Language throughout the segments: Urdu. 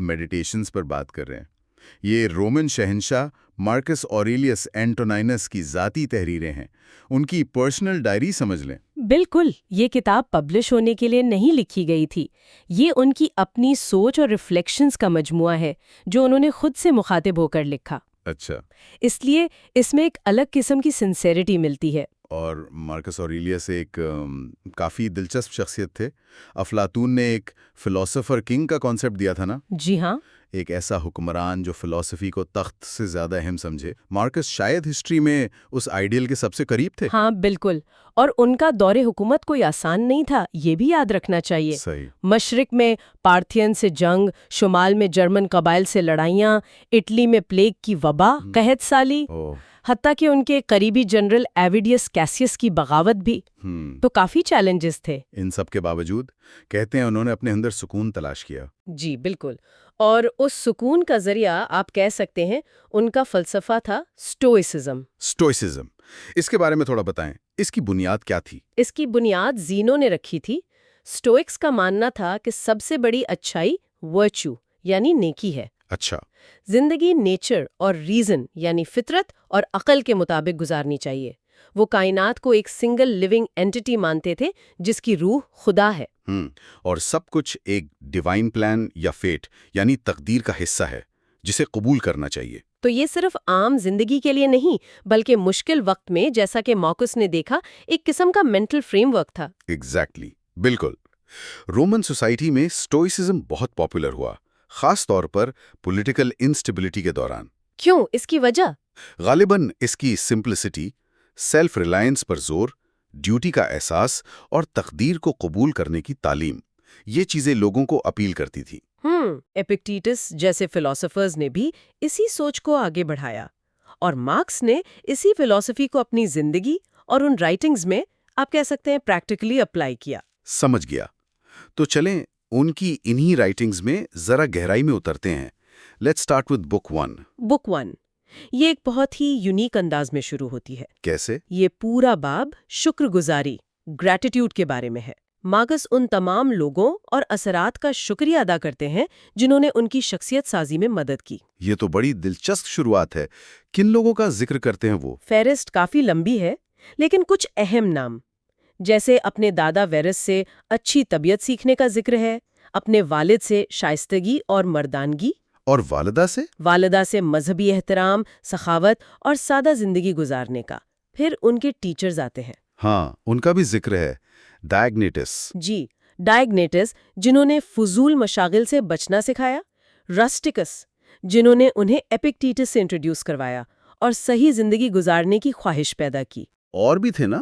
میڈیٹیشنز پر بات کر رہے ہیں۔ یہ رومن شہنشاہ مارکس اوریلیس اینٹونائنس کی ذاتی تحریریں ہیں، ان کی پرسنل ڈائری سمجھ لیں۔ بالکل، یہ کتاب پبلش ہونے کے لیے نہیں لکھی گئی تھی، یہ ان کی اپنی سوچ اور ریفلیکشنز کا مجموعہ ہے جو انہوں نے خود سے مخاطب ہو کر لکھا۔ اچھا، اس لیے اس میں ایک الگ قسم کی سنسیریٹی ملتی ہے۔ اور مارکس اوریلیس ایک کافی دلچسپ شخصیت تھے۔ افلاطون نے ایک فلاسفر کنگ کا کانسیپٹ دیا تھا نا؟ جی ہاں، ایک ایسا حکمران جو فلسفی کو تخت سے زیادہ اہم سمجھے۔ مارکس شاید ہسٹری میں اس آئیڈیل کے سب سے قریب تھے۔ ہاں بالکل، اور ان کا دور حکومت کوئی آسان نہیں تھا، یہ بھی یاد رکھنا چاہیے۔ صحیح۔ مشرق میں پارتھین سے جنگ، شمال میں جرمن قبائل سے لڑائیاں، اٹلی میں پلیگ کی وبا، قحط سالی، حتیٰ کہ ان کے قریبی جنرل ایویڈیس کیسیس کی بغاوت بھی، تو کافی چیلنجز تھے۔ ان سب کے باوجود کہتے ہیں انہوں نے اپنے اندر سکون تلاش کیا۔ جی بالکل، اور اس سکون کا ذریعہ آپ کہہ سکتے ہیں ان کا فلسفہ تھا سٹوئسزم۔ سٹوئسزم، اس کے بارے میں تھوڑا بتائیں، اس کی بنیاد کیا تھی؟ اس کی بنیاد زینو نے رکھی تھی۔ سٹوئکس کا ماننا تھا کہ سب سے بڑی اچھائی ورچو یعنی نیکی ہے۔ اچھا، زندگی نیچر اور ریزن یعنی فطرت اور عقل کے مطابق گزارنی چاہیے۔ وہ کائنات کو ایک سنگل لیونگ اینٹی مانتے تھے جس کی روح خدا ہے۔ اور سب کچھ ایک ڈیوائن پلان یا فیٹ یعنی تقدیر کا حصہ ہے جسے قبول کرنا چاہیے۔ تو یہ صرف عام زندگی کے لیے نہیں بلکہ مشکل وقت میں، جیسا کہ مارکس نے دیکھا، ایک قسم کا مینٹل فریم ورک تھا۔ ایگزیکٹلی، بالکل۔ رومن سوسائٹی میں سٹوئسزم بہت پاپولر ہوا، خاص طور پر پولیٹیکل انسٹیبلٹی کے دوران۔ کیوں؟ اس کی وجہ غالباً اس کی سمپلسٹی، سیلف ریلائنس پر زور، ڈیوٹی کا احساس اور تقدیر کو قبول کرنے کی تعلیم، یہ چیزیں لوگوں کو اپیل کرتی تھی۔ ایپکٹیٹس جیسے فلاسفرز نے بھی اسی سوچ کو آگے بڑھایا، اور مارکس نے اسی فلسفی کو اپنی زندگی اور ان رائٹنگز میں آپ کہہ سکتے ہیں پریکٹیکلی اپلائی کیا۔ سمجھ گیا۔ تو چلیں ان کی انہی رائٹنگز میں ذرا گہرائی میں اترتے ہیں۔ لیٹس اسٹارٹ وتھ بک 1۔ بک 1 یہ ایک بہت ہی یونیک انداز میں شروع ہوتی ہے۔ کیسے؟ یہ پورا باب شکر گزاری، گریٹیٹیوڈ کے بارے میں ہے۔ مارکس ان تمام لوگوں اور اثرات کا شکریہ ادا کرتے ہیں جنہوں نے ان کی شخصیت سازی میں مدد کی۔ یہ تو بڑی دلچسپ شروعات ہے۔ کن لوگوں کا ذکر کرتے ہیں وہ؟ فہرست کافی لمبی ہے، لیکن کچھ اہم نام جیسے اپنے دادا ویرس سے اچھی طبیعت سیکھنے کا ذکر ہے، اپنے والد سے شائستگی اور مردانگی، اور والدہ سے مذہبی احترام، سخاوت اور سادہ زندگی گزارنے کا۔ پھر ان کے ٹیچرز آتے ہیں۔ ہاں، ان کا بھی ذکر ہے۔ ڈائگنیٹس، جی، ڈائگنیٹس جنہوں نے فضول مشاغل سے بچنا سکھایا، رسٹکس جنہوں نے انہیں ایپکٹیٹس سے انٹروڈیوس کروایا اور صحیح زندگی گزارنے کی خواہش پیدا کی۔ اور بھی تھے نا،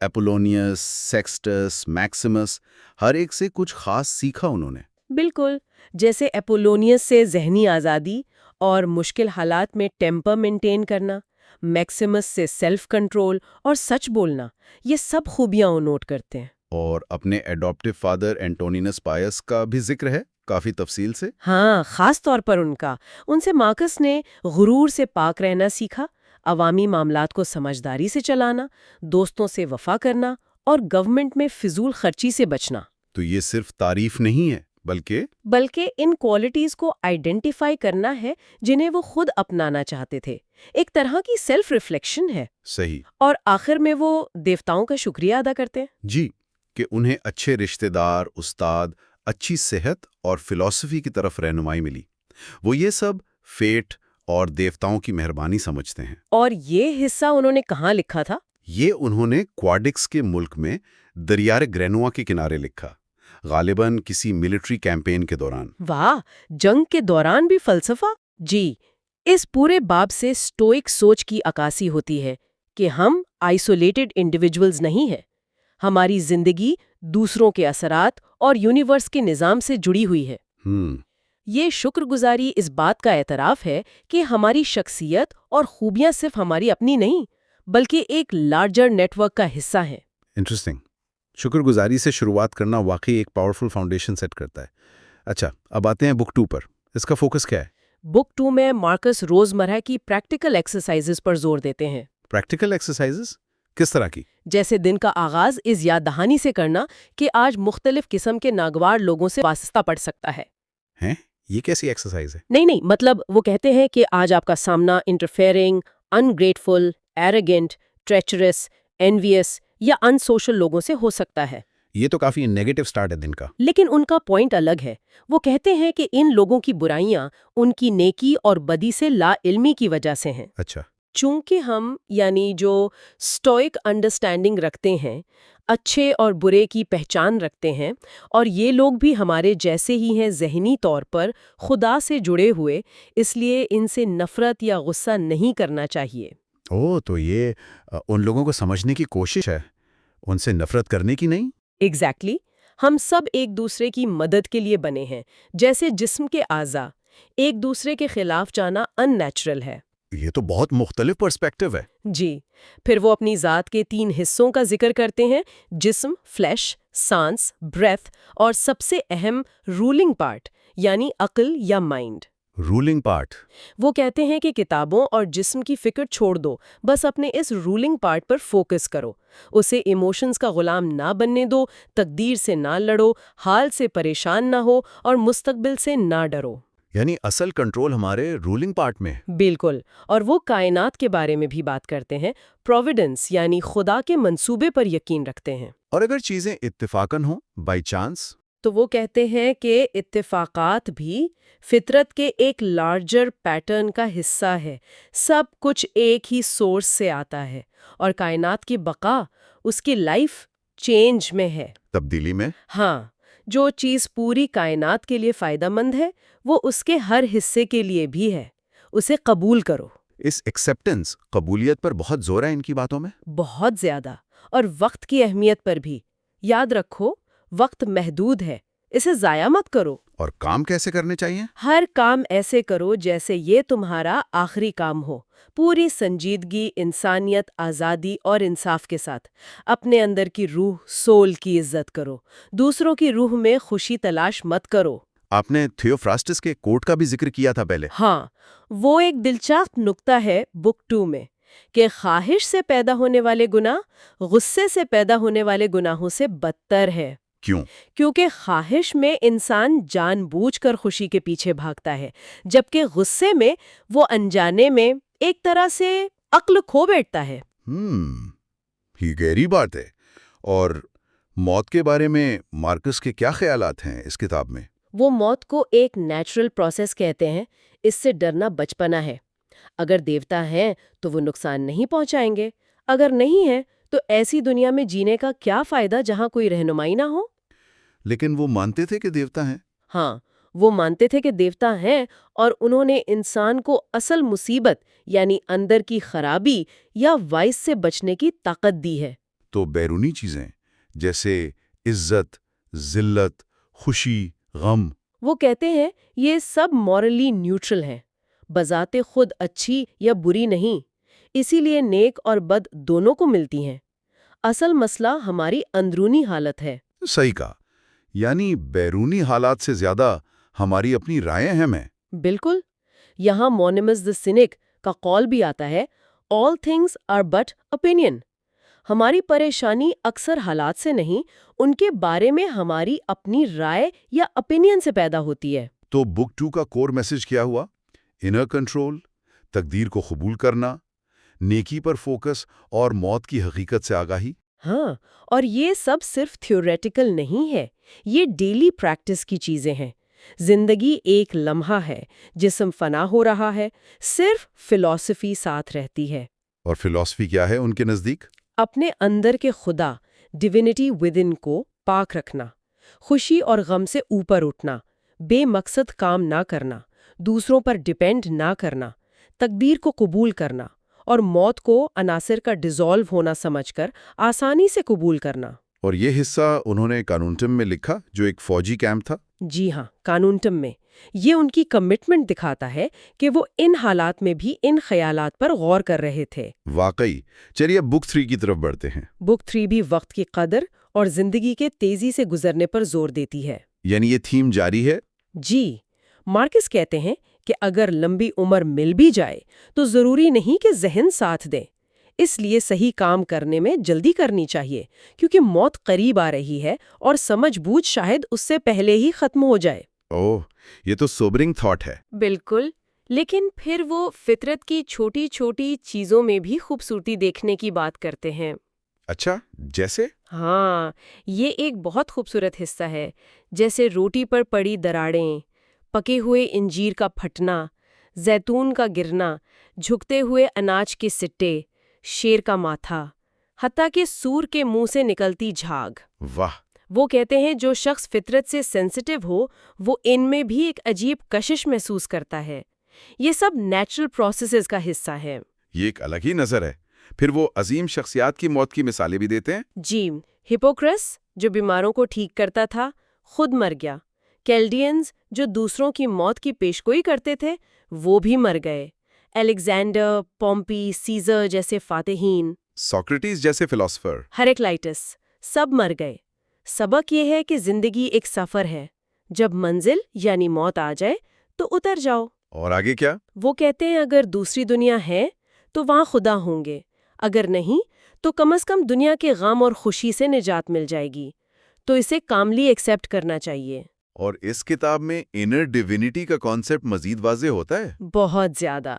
اپولونیس، سیکسٹس، میکسیمس، ہر ایک سے کچھ خاص سیکھا انہوں نے۔ بالکل، جیسے اپولونیس سے ذہنی آزادی اور مشکل حالات میں ٹیمپر مینٹین کرنا، میکسیمس سے سیلف کنٹرول اور سچ بولنا، یہ سب خوبیاں وہ نوٹ کرتے ہیں۔ اور اپنے ایڈاپٹیو فادر اینٹونینس پائس کا بھی ذکر ہے کافی تفصیل سے۔ ہاں، خاص طور پر ان سے مارکس نے غرور سے پاک رہنا سیکھا، عوامی معاملات کو سمجھداری سے چلانا، دوستوں سے وفا کرنا اور گورنمنٹ میں فضول خرچی سے بچنا۔ تو یہ صرف تعریف نہیں ہے بلکہ ان کوالٹیز کو آئیڈینٹیفائی کرنا ہے جنہیں وہ خود اپنانا چاہتے تھے، ایک طرح کی سیلف ریفلیکشن ہے۔ صحیح۔ اور آخر میں وہ دیوتاؤں کا شکریہ ادا کرتے ہیں۔ جی، کہ انہیں اچھے رشتہ دار، استاد، اچھی صحت اور فلسفی کی طرف رہنمائی ملی۔ وہ یہ سب فیٹ اور دیوتاؤں کی مہربانی سمجھتے ہیں۔ اور یہ حصہ انہوں نے کہاں لکھا تھا؟ یہ انہوں نے کوارڈکس کے ملک میں دریائے گرینوا کے کنارے لکھا، غالباً کسی ملٹری کیمپین کے دوران۔ واہ، جنگ کے دوران بھی فلسفہ! جی، اس پورے باب سے سٹوئک سوچ کی عکاسی ہوتی ہے کہ ہم آئسولیٹڈ انڈیویجولز نہیں ہیں، ہماری زندگی دوسروں کے اثرات اور یونیورس کے نظام سے جڑی ہوئی ہے۔ یہ شکر گزاری اس بات کا اعتراف ہے کہ ہماری شخصیت اور خوبیاں صرف ہماری اپنی نہیں بلکہ ایک لارجر نیٹ ورک کا حصہ ہیں۔ انٹرسٹنگ۔ شکر گزاری سے شروعات کرنا واقعی ایک پاورفل فاؤنڈیشن سیٹ کرتا ہے۔ اچھا، اب آتے ہیں بک 2 پر۔ اس کا فوکس کیا ہے؟ بک 2 میں مارکس روزمرہ کی پریکٹیکل ایکسرسائزز پر زور دیتے ہیں۔ Practical exercises? کس طرح کی؟ جیسے دن کا آغاز اس یاد دہانی سے کرنا کہ آج مختلف قسم کے ناگوار لوگوں سے واسطہ پڑ سکتا ہے۔ ہیں؟ یہ کیسی ایکسرسائز ہے؟ نہیں مطلب وہ کہتے ہیں کہ آج آپ کا سامنا انٹرفیئرنگ، انگریٹفل، ایروگینٹ، ٹریچرس، انویس یا ان سوشل لوگوں سے ہو سکتا ہے۔ یہ تو کافی نیگیٹو سٹارٹ ہے دن کا۔ لیکن ان کا پوائنٹ الگ ہے۔ وہ کہتے ہیں کہ ان لوگوں کی برائیاں ان کی نیکی اور بدی سے لا علمی کی وجہ سے ہیں۔ اچھا۔ چونکہ ہم جو سٹوئک انڈرسٹینڈنگ رکھتے ہیں، اچھے اور برے کی پہچان رکھتے ہیں، اور یہ لوگ بھی ہمارے جیسے ہی ہیں ذہنی طور پر خدا سے جڑے ہوئے، اس لیے ان سے نفرت یا غصہ نہیں کرنا چاہیے۔ تو یہ ان لوگوں کو سمجھنے کی کوشش ہے، ان سے نفرت کرنے کی نہیں؟ ایگزیکٹلی ہم سب ایک دوسرے کی مدد کے لیے بنے ہیں، جیسے جسم کے اعضاء۔ ایک دوسرے کے خلاف جانا ان نیچرل ہے۔ یہ تو بہت مختلف پرسپیکٹو ہے۔ جی، پھر وہ اپنی ذات کے 3 حصوں کا ذکر کرتے ہیں: جسم، فلیش، سانس، بریتھ، اور سب سے اہم رولنگ پارٹ یعنی عقل یا مائنڈ۔ Rolling part. وہ کہتے ہیں کہ کتابوں اور جسم کی فکر چھوڑ دو، بس اپنے اس رولنگ پارٹ پر فوکس کرو، اسے ایموشنز کا غلام نہ بننے دو، تقدیر سے نہ لڑو، حال سے پریشان نہ ہو، اور مستقبل سے نہ ڈرو۔ یعنی اصل کنٹرول ہمارے رولنگ پارٹ میں۔ بالکل، اور وہ کائنات کے بارے میں بھی بات کرتے ہیں، پروویڈنس یعنی خدا کے منصوبے پر یقین رکھتے ہیں۔ اور اگر چیزیں اتفاقاً ہوں، بائی چانس؟ تو وہ کہتے ہیں کہ اتفاقات بھی فطرت کے ایک لارجر پیٹرن کا حصہ ہے، سب کچھ ایک ہی سورس سے آتا ہے، اور کائنات کی بقا اس کی لائف چینج میں ہے۔ تبدیلی میں؟ ہاں، جو چیز پوری کائنات کے لیے فائدہ مند ہے وہ اس کے ہر حصے کے لیے بھی ہے، اسے قبول کرو۔ اس ایکسیپٹنس، قبولیت پر بہت زور ہے ان کی باتوں میں۔ بہت زیادہ، اور وقت کی اہمیت پر بھی۔ یاد رکھو، وقت محدود ہے، اسے ضائع مت کرو۔ اور کام کیسے کرنے چاہیے؟ ہر کام ایسے کرو جیسے یہ تمہارا آخری کام ہو، پوری سنجیدگی، انسانیت، آزادی اور انصاف کے ساتھ۔ اپنے اندر کی روح، سول کی عزت کرو، دوسروں کی روح میں خوشی تلاش مت کرو۔ آپ نے تھیوفراسٹس کے کوٹ کا بھی ذکر کیا تھا پہلے۔ ہاں، وہ ایک دلچسپ نکتہ ہے بک 2 میں، کہ خواہش سے پیدا ہونے والے گناہ غصے سے پیدا ہونے والے گناہوں سے بدتر ہے۔ کیوں؟ کیونکہ خواہش میں انسان جان بوجھ کر خوشی کے پیچھے بھاگتا ہے، جبکہ غصے میں وہ انجانے میں ایک طرح سے عقل کھو بیٹھتا ہے۔ یہ گہری بات ہے۔ اور موت کے بارے میں مارکس کے کیا خیالات ہیں اس کتاب میں؟ وہ موت کو ایک نیچرل پروسیس کہتے ہیں، اس سے ڈرنا بچپنا ہے۔ اگر دیوتا ہیں تو وہ نقصان نہیں پہنچائیں گے، اگر نہیں ہیں تو ایسی دنیا میں جینے کا کیا فائدہ جہاں کوئی رہنمائی نہ ہو۔ لیکن وہ مانتے تھے کہ دیوتا ہیں۔ ہاں، وہ مانتے تھے کہ دیوتا ہیں، اور انہوں نے انسان کو اصل مصیبت یعنی اندر کی خرابی یا وائس سے بچنے کی طاقت دی ہے۔ تو بیرونی چیزیں جیسے عزت، ذلت، خوشی، غم، وہ کہتے ہیں یہ سب مورلی نیوٹرل ہیں، بذات خود اچھی یا بری نہیں، اسی لیے نیک اور بد دونوں کو ملتی ہیں۔ اصل مسئلہ ہماری اندرونی حالت ہے۔ صحیح کہا، یعنی بیرونی حالات سے زیادہ ہماری اپنی رائے اہم ہیں۔ بالکل، یہاں مونیمس دی سینک کا قول بھی آتا ہے، all things are but opinion۔ ہماری پریشانی اکثر حالات سے نہیں، ان کے بارے میں ہماری اپنی رائے یا اپینین سے پیدا ہوتی ہے۔ تو بک 2 کا کور میسج کیا ہوا؟ انر کنٹرول، تقدیر کو قبول کرنا، نیکی پر فوکس، اور موت کی حقیقت سے آگاہی۔ ہاں، اور یہ سب صرف تھیوریٹیکل نہیں ہے، یہ ڈیلی پریکٹس کی چیزیں ہیں۔ زندگی ایک لمحہ ہے، جسم فنا ہو رہا ہے، صرف فلسفی ساتھ رہتی ہے۔ اور فلسفی کیا ہے ان کے نزدیک؟ اپنے اندر کے خدا، ڈیوینٹی ود ان کو پاک رکھنا، خوشی اور غم سے اوپر اٹھنا، بے مقصد کام نہ کرنا، دوسروں پر ڈیپینڈ نہ کرنا، تقدیر کو قبول کرنا، اور موت کو عناصر کا ڈیزالو ہونا سمجھ کر آسانی سے قبول کرنا۔ اور یہ حصہ انہوں نے قانونٹم میں لکھا، جو ایک فوجی کیمپ تھا۔ جی ہاں، قانونٹم میں یہ ان کی کمٹمنٹ دکھاتا ہے کہ وہ ان حالات میں بھی ان خیالات پر غور کر رہے تھے۔ واقعی۔ چلیے اب بک 3 کی طرف بڑھتے ہیں۔ بک 3 بھی وقت کی قدر اور زندگی کے تیزی سے گزرنے پر زور دیتی ہے۔ یعنی یہ تھیم جاری ہے؟ جی، مارکس کہتے ہیں کہ اگر لمبی عمر مل بھی جائے تو ضروری نہیں کہ ذہن ساتھ دے، اس لیے صحیح کام کرنے میں جلدی کرنی چاہیے، کیونکہ موت قریب آ رہی ہے اور سمجھ بوجھ شاید اس سے پہلے ہی ختم ہو جائے۔ اوہ، یہ تو sobering تھاٹ ہے۔ بالکل، لیکن پھر وہ فطرت کی چھوٹی چھوٹی چیزوں میں بھی خوبصورتی دیکھنے کی بات کرتے ہیں۔ اچھا، جیسے؟ ہاں، یہ ایک بہت خوبصورت حصہ ہے، جیسے روٹی پر پڑی دراڑیں، پکے ہوئے انجیر کا پھٹنا، زیتون کا گرنا، جھکتے ہوئے اناج کے سٹے، شیر کا ماتھا، حتیٰ کہ سور کے منہ سے نکلتی جھاگ۔ واہ! وہ کہتے ہیں جو شخص فطرت سے سینسٹیو ہو وہ ان میں بھی ایک عجیب کشش محسوس کرتا ہے۔ یہ سب نیچرل پروسیسز کا حصہ ہے۔ یہ ایک الگ ہی نظر ہے۔ پھر وہ عظیم شخصیات کی موت کی مثالیں بھی دیتے ہیں؟ جی، ہپوکریٹس جو بیماروں کو ٹھیک کرتا تھا خود مر گیا۔ کیلڈینز جو دوسروں کی موت کی پیشگوئی کرتے تھے وہ بھی مر گئے۔ الیگزینڈر، پومپی، سیزر جیسے فاتحین، سوکریٹیز جیسے فلاسفر، ہیراکلیٹس، سب مر گئے۔ سبق یہ ہے کہ زندگی ایک سفر ہے، جب منزل یعنی موت آ جائے تو اتر جاؤ۔ اور آگے کیا؟ وہ کہتے ہیں اگر دوسری دنیا ہے تو وہاں خدا ہوں گے، اگر نہیں تو کم از کم دنیا کے غم اور خوشی سے نجات مل جائے گی، تو اسے کاملی ایکسیپٹ کرنا چاہیے۔ اور اس کتاب میں انر ڈیوینٹی کا کانسیپٹ مزید واضح ہوتا ہے؟ بہت زیادہ۔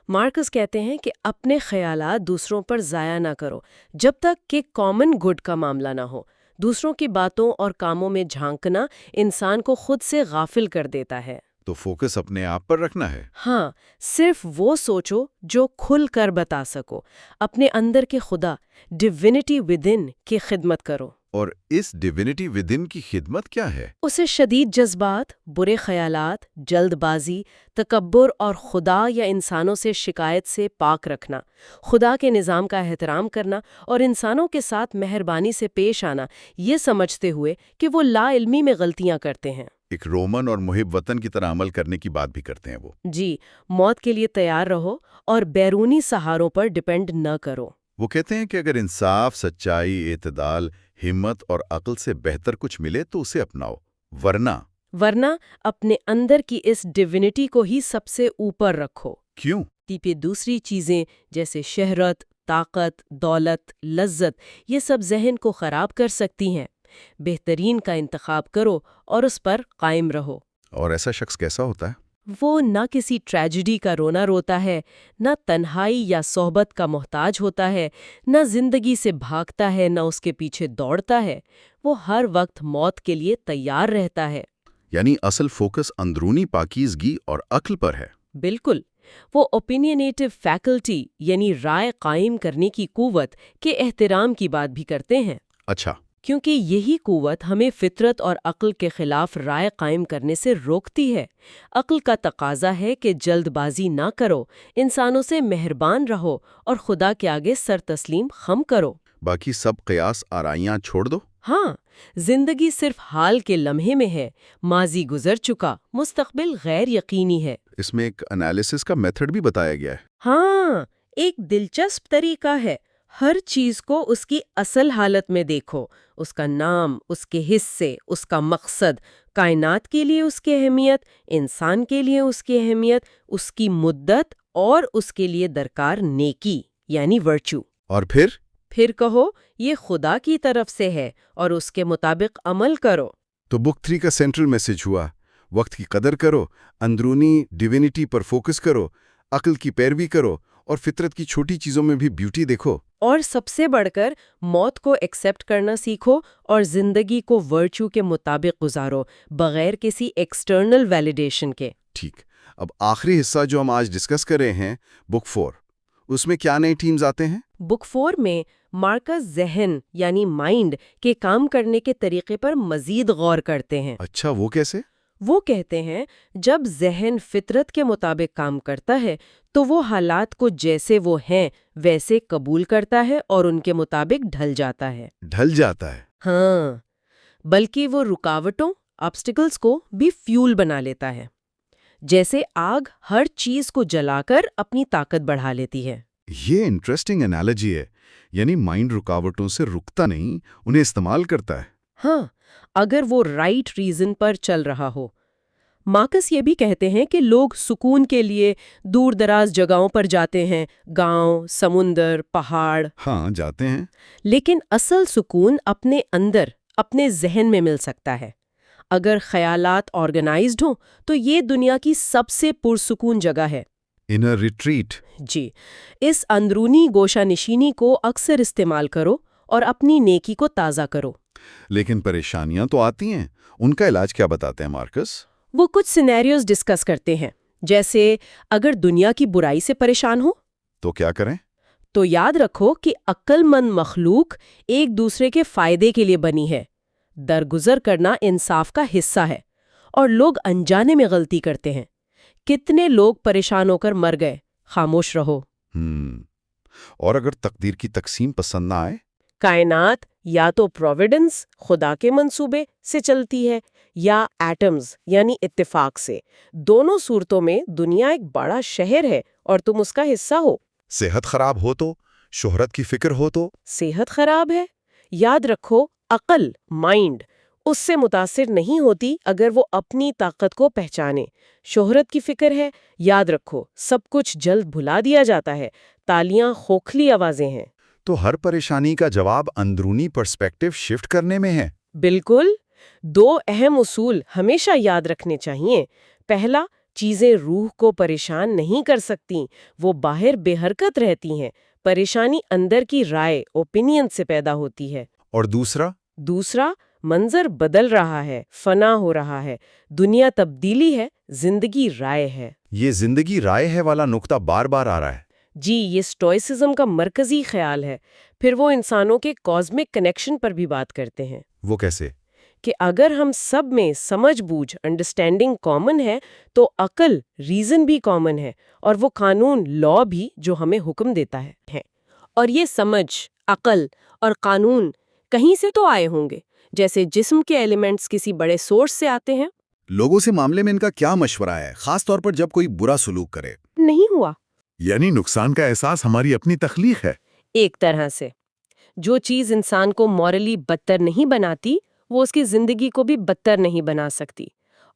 مارکس کہتے ہیں کہ اپنے خیالات دوسروں پر ضائع نہ کرو جب تک کہ کامن گڈ کا معاملہ نہ ہو۔ دوسروں کی باتوں اور کاموں میں جھانکنا انسان کو خود سے غافل کر دیتا ہے۔ تو فوکس اپنے آپ پر رکھنا ہے۔ ہاں، صرف وہ سوچو جو کھل کر بتا سکو، اپنے اندر کے خدا ڈیوینٹی ودن کی خدمت کرو۔ اور اس ڈیوینٹی ودن کی خدمت کیا ہے؟ اسے شدید جذبات، برے خیالات، جلد بازی، تکبر اور خدا یا انسانوں سے شکایت سے پاک رکھنا، خدا کے نظام کا احترام کرنا اور انسانوں کے ساتھ مہربانی سے پیش آنا، یہ سمجھتے ہوئے کہ وہ لا علمی میں غلطیاں کرتے ہیں۔ ایک رومن اور محب وطن کی طرح عمل کرنے کی بات بھی کرتے ہیں وہ۔ جی، موت کے لیے تیار رہو اور بیرونی سہاروں پر ڈیپینڈ نہ کرو۔ وہ کہتے ہیں کہ اگر انصاف، سچائی، اعتدال، ہمت اور عقل سے بہتر کچھ ملے تو اسے اپناؤ، ورنہ اپنے اندر کی اس ڈیوینٹی کو ہی سب سے اوپر رکھو۔ کیوں؟ پہ دوسری چیزیں جیسے شہرت، طاقت، دولت، لذت، یہ سب ذہن کو خراب کر سکتی ہیں۔ بہترین کا انتخاب کرو اور اس پر قائم رہو۔ اور ایسا شخص کیسا ہوتا ہے؟ وہ نہ کسی ٹریجڈی کا رونا روتا ہے، نہ تنہائی یا صحبت کا محتاج ہوتا ہے، نہ زندگی سے بھاگتا ہے، نہ اس کے پیچھے دوڑتا ہے۔ وہ ہر وقت موت کے لیے تیار رہتا ہے۔ یعنی اصل فوکس اندرونی پاکیزگی اور عقل پر ہے۔ بالکل، وہ اوپینینیٹو فیکلٹی یعنی رائے قائم کرنے کی قوت کے احترام کی بات بھی کرتے ہیں۔ اچھا، کیونکہ یہی قوت ہمیں فطرت اور عقل کے خلاف رائے قائم کرنے سے روکتی ہے۔ عقل کا تقاضا ہے کہ جلد بازی نہ کرو، انسانوں سے مہربان رہو اور خدا کے آگے سر تسلیم خم کرو۔ باقی سب قیاس آرائیاں چھوڑ دو۔ ہاں، زندگی صرف حال کے لمحے میں ہے، ماضی گزر چکا، مستقبل غیر یقینی ہے۔ اس میں ایک انالیسس کا میتھڈ بھی بتایا گیا ہے۔ ہاں، ایک دلچسپ طریقہ ہے۔ ہر چیز کو اس کی اصل حالت میں دیکھو، اس کا نام، اس کے حصے، اس کا مقصد، کائنات کے لیے اس کی اہمیت، انسان کے لیے اس کی اہمیت، اس کی مدت اور اس کے لیے درکار نیکی یعنی ورچو۔ اور پھر کہو یہ خدا کی طرف سے ہے اور اس کے مطابق عمل کرو۔ تو بک 3 کا سینٹرل میسج ہوا، وقت کی قدر کرو، اندرونی ڈیوینٹی پر فوکس کرو، عقل کی پیروی کرو اور فطرت کی چھوٹی چیزوں میں بھی بیوٹی دیکھو۔ اور سب سے بڑھ کر موت کو ایکسیپٹ کرنا سیکھو اور زندگی کو ورچو کے مطابق گزارو، بغیر کسی ایکسٹرنل ویلیڈیشن کے۔ ٹھیک، اب آخری حصہ جو ہم آج ڈسکس کر رہے ہیں، بک 4، اس میں کیا نئے تھیمز آتے ہیں؟ بک 4 میں مارکس ذہن یعنی مائنڈ کے کام کرنے کے طریقے پر مزید غور کرتے ہیں۔ اچھا، وہ کیسے؟ وہ کہتے ہیں جب ذہن فطرت کے مطابق کام کرتا ہے تو وہ حالات کو جیسے وہ ہیں ویسے قبول کرتا ہے اور ان کے مطابق ڈھل جاتا ہے۔ ڈھل جاتا ہے؟ ہاں، بلکہ وہ رکاوٹوں، آبسٹیکلز کو بھی فیول بنا لیتا ہے۔ جیسے آگ ہر چیز کو جلا کر اپنی طاقت بڑھا لیتی ہے۔ یہ انٹرسٹنگ انالوجی ہے، یعنی مائنڈ رکاوٹوں سے رکتا نہیں، انہیں استعمال کرتا ہے۔ ہاں، اگر وہ رائٹ ریزن پر چل رہا ہو۔ مارکس یہ بھی کہتے ہیں کہ لوگ سکون کے لیے دور دراز جگہوں پر جاتے ہیں، گاؤں، سمندر، پہاڑ۔ ہاں، جاتے ہیں۔ لیکن اصل سکون اپنے اندر، اپنے ذہن میں مل سکتا ہے۔ اگر خیالات آرگنائزڈ ہوں تو یہ دنیا کی سب سے پرسکون جگہ ہے۔ Inner retreat. جی، اس اندرونی گوشہ نشینی کو اکثر استعمال کرو اور اپنی نیکی کو تازہ کرو۔ لیکن پریشانیاں تو آتی ہیں، ان کا علاج کیا بتاتے ہیں مارکس؟ وہ کچھ سینیریوز ڈسکس کرتے ہیں، جیسے اگر دنیا کی برائی سے پریشان ہو تو کیا کریں؟ تو یاد رکھو کہ عقل مند مخلوق ایک دوسرے کے فائدے کے لیے بنی ہے۔ درگزر کرنا انصاف کا حصہ ہے، اور لوگ انجانے میں غلطی کرتے ہیں۔ کتنے لوگ پریشان ہو کر مر گئے، خاموش رہو۔ اور اگر تقدیر کی تقسیم پسند نہ آئے؟ کائنات یا تو پروویڈنس خدا کے منصوبے سے چلتی ہے یا ایٹمز یعنی اتفاق سے۔ دونوں صورتوں میں دنیا ایک بڑا شہر ہے اور تم اس کا حصہ ہو۔ صحت خراب ہو تو، شہرت کی فکر ہو تو؟ صحت خراب ہے، یاد رکھو عقل مائنڈ اس سے متاثر نہیں ہوتی اگر وہ اپنی طاقت کو پہچانے۔ شہرت کی فکر ہے، یاد رکھو سب کچھ جلد بھلا دیا جاتا ہے، تالیاں کھوکھلی آوازیں ہیں۔ تو ہر پریشانی کا جواب اندرونی پرسپیکٹو شفٹ کرنے میں ہے۔ بالکل، دو اہم اصول ہمیشہ یاد رکھنے چاہیے۔ پہلا، چیزیں روح کو پریشان نہیں کر سکتی، وہ باہر بے حرکت رہتی ہیں۔ پریشانی اندر کی رائے اوپینین سے پیدا ہوتی ہے۔ اور دوسرا، منظر بدل رہا ہے، فنا ہو رہا ہے، دنیا تبدیلی ہے، زندگی رائے ہے۔ یہ زندگی رائے ہے والا نقطہ بار بار آ رہا ہے۔ جی، یہ سٹوئسزم کا مرکزی خیال ہے۔ پھر وہ انسانوں کے کازمک کنیکشن پر بھی بات کرتے ہیں۔ وہ کیسے؟ کہ اگر ہم سب میں سمجھ بوجھ انڈرسٹینڈنگ کامن ہے تو عقل ریزن بھی کامن ہے، اور وہ قانون لا بھی جو ہمیں حکم دیتا ہے۔ اور یہ سمجھ، عقل اور قانون کہیں سے تو آئے ہوں گے، جیسے جسم کے ایلیمنٹس کسی بڑے سورس سے آتے ہیں۔ لوگوں سے معاملے میں ان کا کیا مشورہ ہے، خاص طور پر جب کوئی برا سلوک کرے؟ نہیں ہوا، یعنی نقصان کا احساس ہماری اپنی تخلیق ہے۔ ایک طرح سے جو چیز انسان کو مورلی بدتر نہیں بناتی وہ اس کی زندگی کو بھی بدتر نہیں بنا سکتی۔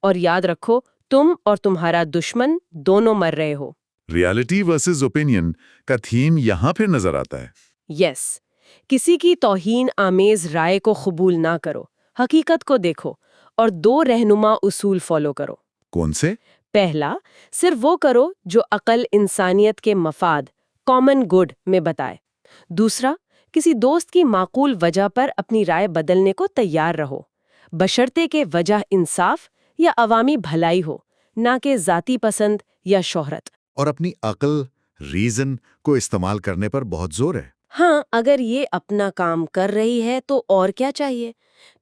اور یاد رکھو تم اور تمہارا دشمن دونوں مر رہے ہو۔ ریالٹی ورسز اوپینین کا تھیم یہاں پھر نظر آتا ہے۔ یس، کسی کی توہین آمیز رائے کو قبول نہ کرو، حقیقت کو دیکھو، اور دو رہنما اصول فالو کرو۔ کون سے؟ پہلا، صرف وہ کرو جو عقل انسانیت کے مفاد کامن گڈ میں بتائے۔ دوسرا، کسی دوست کی معقول وجہ پر اپنی رائے بدلنے کو تیار رہو، بشرطے کہ وجہ انصاف یا عوامی بھلائی ہو، نہ کہ ذاتی پسند یا شہرت۔ اور اپنی عقل، ریزن کو استعمال کرنے پر بہت زور ہے۔ ہاں، اگر یہ اپنا کام کر رہی ہے تو اور کیا چاہیے؟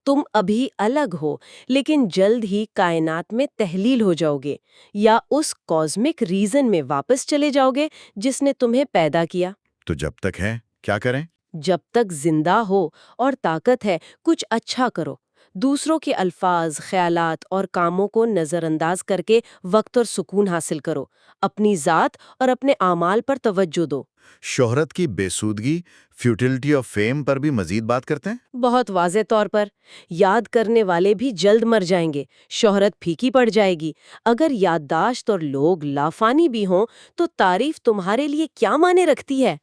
تم ابھی الگ ہو، لیکن جلد ہی کائنات میں تحلیل ہو جاؤ گے، یا اس کازمک ریزن میں واپس چلے جاؤ گے جس نے تمہیں پیدا کیا۔ تو جب تک ہے کیا کریں؟ جب تک زندہ ہو اور طاقت ہے کچھ اچھا کرو، دوسروں کے الفاظ، خیالات اور کاموں کو نظر انداز کر کے وقت اور سکون حاصل کرو، اپنی ذات اور اپنے اعمال پر توجہ دو۔ شہرت کی بے سودگی، فیوٹیلٹی آف فیم پر بھی مزید بات کرتے ہیں۔ بہت واضح طور پر، یاد کرنے والے بھی جلد مر جائیں گے، شہرت پھیکی پڑ جائے گی۔ اگر یادداشت اور لوگ لافانی بھی ہوں تو تعریف تمہارے لیے کیا معنی رکھتی ہے؟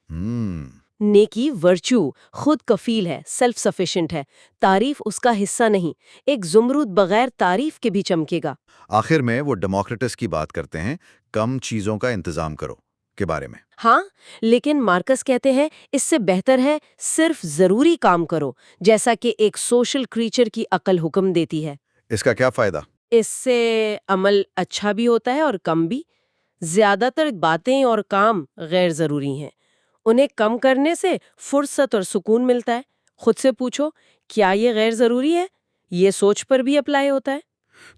نیکی ورچو خود کفیل ہے، سیلف سفیشینٹ ہے، تعریف اس کا حصہ نہیں۔ ایک زمرد بغیر تعریف کے بھی چمکے گا۔ آخر میں وہ ڈیموکریٹس کی بات کرتے ہیں، کم چیزوں کا انتظام کرو کے بارے میں۔ ہاں، لیکن مارکس کہتے ہیں اس سے بہتر ہے صرف ضروری کام کرو، جیسا کہ ایک سوشل کریچر کی عقل حکم دیتی ہے۔ اس کا کیا فائدہ؟ اس سے عمل اچھا بھی ہوتا ہے اور کم بھی۔ زیادہ تر باتیں اور کام غیر ضروری ہیں، انہیں کم کرنے سے فرصت اور سکون ملتا ہے۔ خود سے پوچھو، کیا یہ غیر ضروری ہے؟ یہ سوچ پر بھی اپلائی ہوتا ہے۔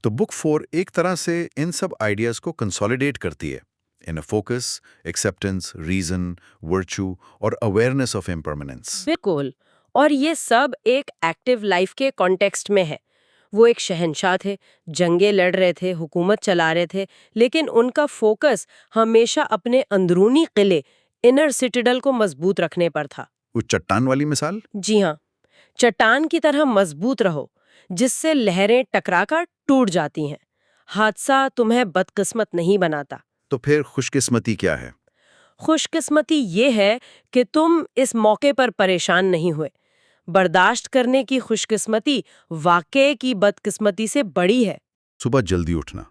تو بک 4 ایک طرح سے ان سب آئیڈیاز کو کنسولیڈیٹ کرتی ہے، in focus, acceptance, reason, virtue اور اویئرنیس آف امپرماننس۔ بالکل، اور یہ سب ایک ایکٹیو لائف کے کانٹیکسٹ میں ہے۔ وہ ایک شہنشاہ تھے، جنگیں لڑ رہے تھے، حکومت چلا رہے تھے، لیکن ان کا فوکس ہمیشہ اپنے اندرونی قلعے انر سٹیڈل کو مضبوط رکھنے پر تھا۔ وہ چٹان والی مثال؟ جی ہاں، چٹان کی طرح مضبوط رہو جس سے لہریں ٹکرا کر ٹوٹ جاتی ہیں۔ حادثہ تمہیں بدقسمت نہیں بناتا۔ تو پھر خوش قسمتی کیا ہے؟ خوش قسمتی یہ ہے کہ تم اس موقع پر پریشان نہیں ہوئے، برداشت کرنے کی خوش قسمتی واقعے کی بدقسمتی سے بڑی ہے۔ صبح جلدی اٹھنا۔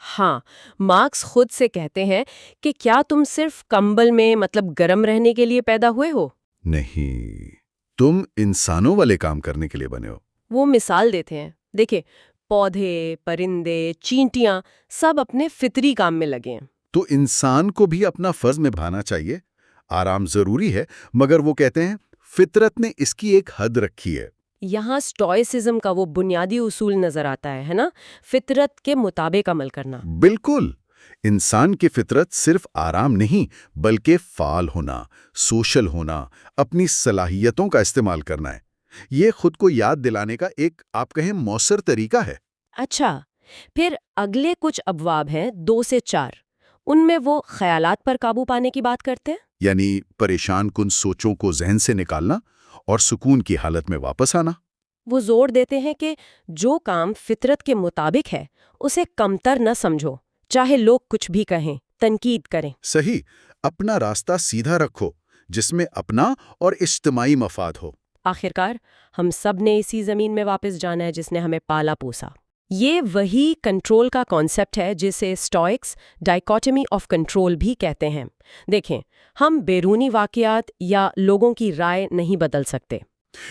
ہاں، مارکس خود سے کہتے ہیں کہ کیا تم صرف کمبل میں گرم رہنے کے لیے پیدا ہوئے ہو؟ نہیں، تم انسانوں والے کام کرنے کے لیے بنے ہو۔ وہ مثال دیتے ہیں، دیکھیں پودے، پرندے، چینٹیاں سب اپنے فطری کام میں لگے ہیں۔ تو انسان کو بھی اپنا فرض نبھانا چاہیے۔ آرام ضروری ہے، مگر وہ کہتے ہیں فطرت نے اس کی ایک حد رکھی ہے۔ یہاں سٹوئسزم کا وہ بنیادی اصول نظر آتا ہے نا، فطرت کے مطابق عمل کرنا۔ بالکل، انسان کی فطرت صرف آرام نہیں بلکہ فعال ہونا، سوشل ہونا، اپنی صلاحیتوں کا استعمال کرنا ہے۔ یہ خود کو یاد دلانے کا ایک آپ کہیں مؤثر طریقہ ہے۔ اچھا، پھر اگلے کچھ ابواب ہیں 2 سے 4، ان میں وہ خیالات پر قابو پانے کی بات کرتے ہیں۔ یعنی پریشان کن سوچوں کو ذہن سے نکالنا اور سکون کی حالت میں واپس آنا۔ وہ زور دیتے ہیں کہ جو کام فطرت کے مطابق ہے اسے کمتر نہ سمجھو، چاہے لوگ کچھ بھی کہیں، تنقید کریں۔ صحیح، اپنا راستہ سیدھا رکھو جس میں اپنا اور اجتماعی مفاد ہو۔ آخرکار ہم سب نے اسی زمین میں واپس جانا ہے جس نے ہمیں پالا پوسا۔ یہ وہی کنٹرول کا کانسیپٹ ہے جسے اسٹوئکس ڈائیکوٹمی آف کنٹرول بھی کہتے ہیں۔ دیکھیں، ہم بیرونی واقعات یا لوگوں کی رائے نہیں بدل سکتے،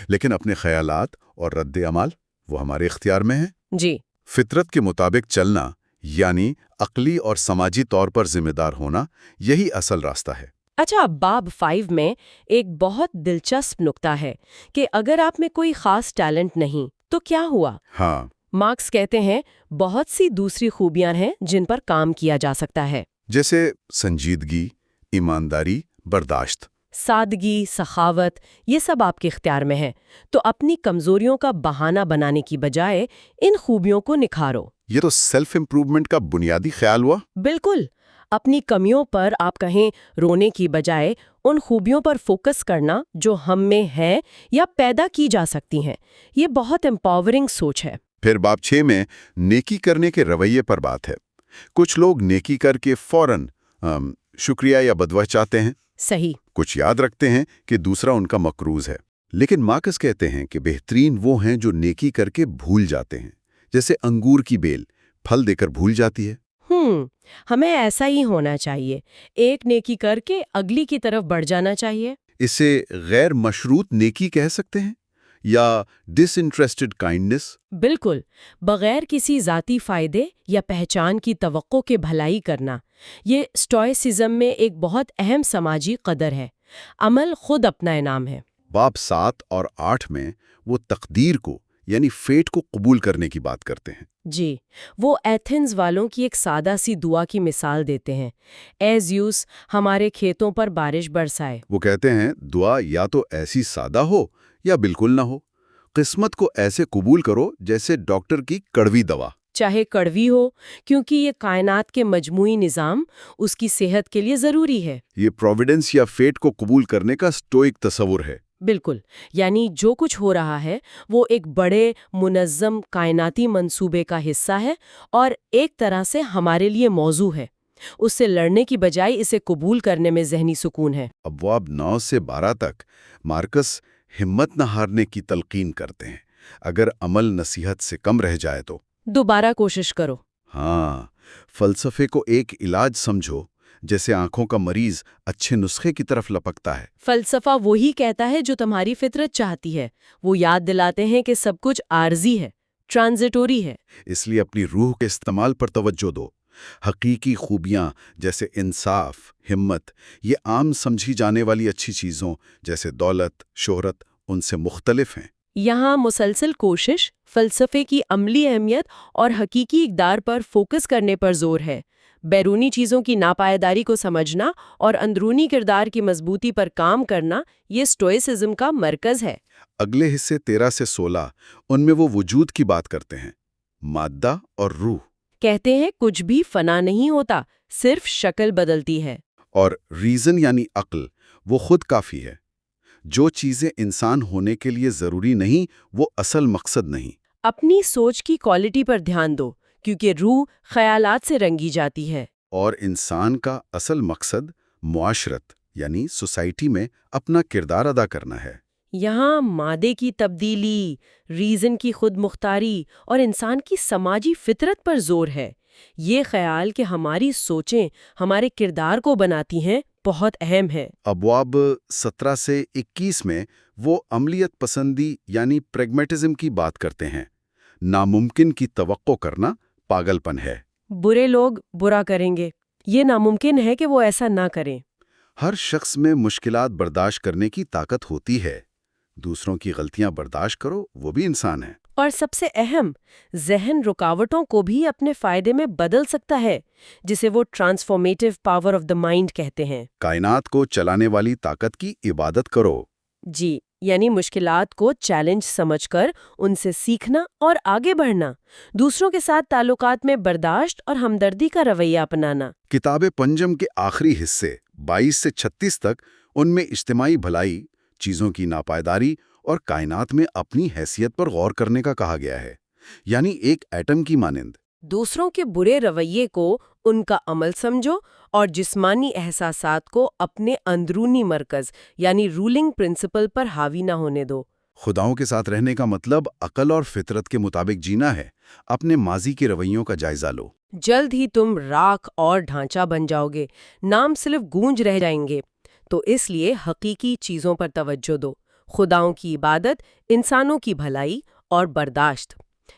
لیکن اپنے خیالات اور رد عمل وہ ہمارے اختیار میں ہیں۔ جی، فطرت کے مطابق چلنا یعنی عقلی اور سماجی طور پر ذمہ دار ہونا، یہی اصل راستہ ہے۔ اچھا، باب 5 میں ایک بہت دلچسپ نکتہ ہے کہ اگر آپ میں کوئی خاص ٹیلنٹ نہیں تو کیا ہوا؟ ہاں، مارکس کہتے ہیں بہت سی دوسری خوبیاں ہیں جن پر کام کیا جا سکتا ہے، جیسے سنجیدگی، ایمانداری، برداشت۔ سادگی، سخاوت، یہ سب آپ کے اختیار میں ہے۔ تو اپنی کمزوریوں کا بہانہ بنانے کی بجائے ان خوبیوں کو نکھارو۔ یہ تو سیلف امپروومنٹ کا بنیادی خیال ہوا۔ بالکل، اپنی کمیوں پر آپ کہیں رونے کی بجائے ان خوبیوں پر فوکس کرنا جو ہم میں ہے یا پیدا کی جا سکتی ہیں، یہ بہت امپاورنگ سوچ ہے۔ پھر باب 6 میں نیکی کرنے کے رویے پر بات ہے۔ کچھ لوگ نیکی کر کے فوراً شکریہ یا بدوہ چاہتے ہیں۔ صحیح۔ کچھ یاد رکھتے ہیں کہ دوسرا ان کا مقروض ہے۔ لیکن مارکس کہتے ہیں کہ بہترین وہ ہیں جو نیکی کر کے بھول جاتے ہیں، جیسے انگور کی بیل پھل دے کر بھول جاتی ہے۔ ہمیں ایسا ہی ہونا چاہیے، ایک نیکی کر کے اگلی کی طرف بڑھ جانا چاہیے۔ اسے غیر مشروط نیکی کہہ سکتے ہیں یا ڈس انٹرسٹڈ کائنڈنس۔ بالکل، بغیر کسی ذاتی فائدے یا پہچان کی توقع کے بھلائی کرنا، یہ سٹوئسزم میں ایک بہت اہم سماجی قدر ہے۔ عمل خود اپنا انعام ہے۔ باب 7 اور 8 میں وہ تقدیر کو یعنی فیٹ کو قبول کرنے کی بات کرتے ہیں۔ جی، وہ ایتھنز والوں کی ایک سادہ سی دعا کی مثال دیتے ہیں، اے زیوس ہمارے کھیتوں پر بارش برسائے۔ وہ کہتے ہیں دعا یا تو ایسی سادہ ہو یا بالکل نہ ہو، قسمت کو ایسے قبول کرو جیسے ڈاکٹر کی کڑوی دوا۔ چاہے کڑوی ہو، کیونکہ یہ کائنات کے مجموعی نظام اس کی صحت کے لیے ضروری ہے۔ یہ پروویڈنس یا فیٹ کو قبول کرنے کا سٹوئک تصور ہے۔ بالکل، یعنی جو کچھ ہو رہا ہے وہ ایک بڑے منظم کائناتی منصوبے کا حصہ ہے اور ایک طرح سے ہمارے لیے موضوع ہے۔ اس سے لڑنے کی بجائے اسے قبول کرنے میں ذہنی سکون ہے۔ ابواب 9 سے 12 تک مارکس ہمت نہ ہارنے کی تلقین کرتے ہیں۔ اگر عمل نصیحت سے کم رہ جائے تو دوبارہ کوشش کرو۔ ہاں، فلسفے کو ایک علاج سمجھو، جیسے آنکھوں کا مریض اچھے نسخے کی طرف لپکتا ہے۔ فلسفہ وہی کہتا ہے جو تمہاری فطرت چاہتی ہے۔ وہ یاد دلاتے ہیں کہ سب کچھ عارضی ہے، ٹرانزیٹوری ہے۔ اس لیے اپنی روح کے استعمال پر توجہ دو۔ حقیقی خوبیاں جیسے انصاف، ہمت، یہ عام سمجھی جانے والی اچھی چیزوں جیسے دولت، شہرت ان سے مختلف ہیں۔ یہاں مسلسل کوشش، فلسفے کی عملی اہمیت اور حقیقی اقدار پر فوکس کرنے پر زور ہے۔ بیرونی چیزوں کی ناپائیداری کو سمجھنا اور اندرونی کردار کی مضبوطی پر کام کرنا، یہ سٹوئسزم کا مرکز ہے۔ اگلے حصے 13 سے 16 ان میں وہ وجود کی بات کرتے ہیں، مادہ اور روح۔ کہتے ہیں کچھ بھی فنا نہیں ہوتا، صرف شکل بدلتی ہے۔ اور ریزن یعنی عقل وہ خود کافی ہے۔ جو چیزیں انسان ہونے کے لیے ضروری نہیں وہ اصل مقصد نہیں۔ اپنی سوچ کی کوالٹی پر دھیان دو، کیونکہ روح خیالات سے رنگی جاتی ہے۔ اور انسان کا اصل مقصد معاشرت یعنی سوسائٹی میں اپنا کردار ادا کرنا ہے۔ یہاں مادے کی تبدیلی، ریزن کی خود مختاری اور انسان کی سماجی فطرت پر زور ہے۔ یہ خیال کہ ہماری سوچیں ہمارے کردار کو بناتی ہیں بہت اہم ہے۔ ابواب 17 سے 21 میں وہ عملیت پسندی یعنی پریگمیٹزم کی بات کرتے ہیں۔ ناممکن کی توقع کرنا پاگل پن ہے۔ برے لوگ برا کریں گے، یہ ناممکن ہے کہ وہ ایسا نہ کریں۔ ہر شخص میں مشکلات برداشت کرنے کی طاقت ہوتی ہے۔ دوسروں کی غلطیاں برداشت کرو، وہ بھی انسان ہے۔ اور سب سے اہم، ذہن رکاوٹوں کو بھی اپنے فائدے میں بدل سکتا ہے، جسے وہ transformative power of the mind کہتے ہیں۔ کائنات کو چلانے والی طاقت کی عبادت کرو۔ جی، یعنی مشکلات کو چیلنج سمجھ کر ان سے سیکھنا اور آگے بڑھنا، دوسروں کے ساتھ تعلقات میں برداشت اور ہمدردی کا رویہ اپنانا۔ کتاب پنجم کے آخری حصے 22 سے 36 تک ان میں اجتماعی بھلائی، چیزوں کی ناپائیداری اور کائنات میں اپنی حیثیت پر غور کرنے کا کہا گیا ہے، یعنی ایک ایٹم کی مانند۔ دوسروں کے برے رویے کو ان کا عمل سمجھو اور جسمانی احساسات کو اپنے اندرونی مرکز یعنی رولنگ پرنسپل پر حاوی نہ ہونے دو۔ خداؤں کے ساتھ رہنے کا مطلب عقل اور فطرت کے مطابق جینا ہے۔ اپنے ماضی کے رویوں کا جائزہ لو۔ جلد ہی تم راکھ اور ڈھانچہ بن جاؤ گے، نام صرف گونج رہ جائیں گے۔ تو اس لیے حقیقی چیزوں پر توجہ دو، خداؤں کی عبادت، انسانوں کی بھلائی اور برداشت۔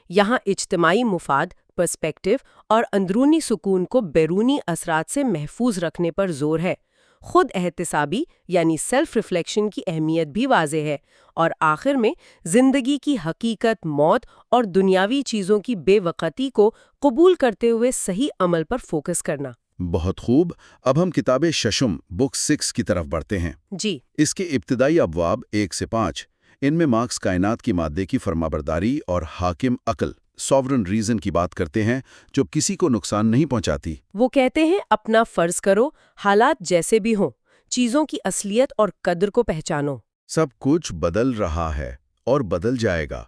یہاں اجتماعی مفاد، پرسپیکٹو اور اندرونی سکون کو بیرونی اثرات سے محفوظ رکھنے پر زور ہے۔ خود احتسابی یعنی سیلف ریفلیکشن کی اہمیت بھی واضح ہے، اور آخر میں زندگی کی حقیقت، موت اور دنیاوی چیزوں کی بے وقتی کو قبول کرتے ہوئے صحیح عمل پر فوکس کرنا۔ بہت خوب۔ اب ہم کتاب ششم بک 6 کی طرف بڑھتے ہیں۔ جی، اس کے ابتدائی ابواب 1 سے 5، ان میں مارکس کائنات کی مادے کی فرمانبرداری اور حاکم عقل سوورن ریزن کی بات کرتے ہیں، جو کسی کو نقصان نہیں پہنچاتی۔ وہ کہتے ہیں اپنا فرض کرو، حالات جیسے بھی ہوں، چیزوں کی اصلیت اور قدر کو پہچانو۔ سب کچھ بدل رہا ہے اور بدل جائے گا۔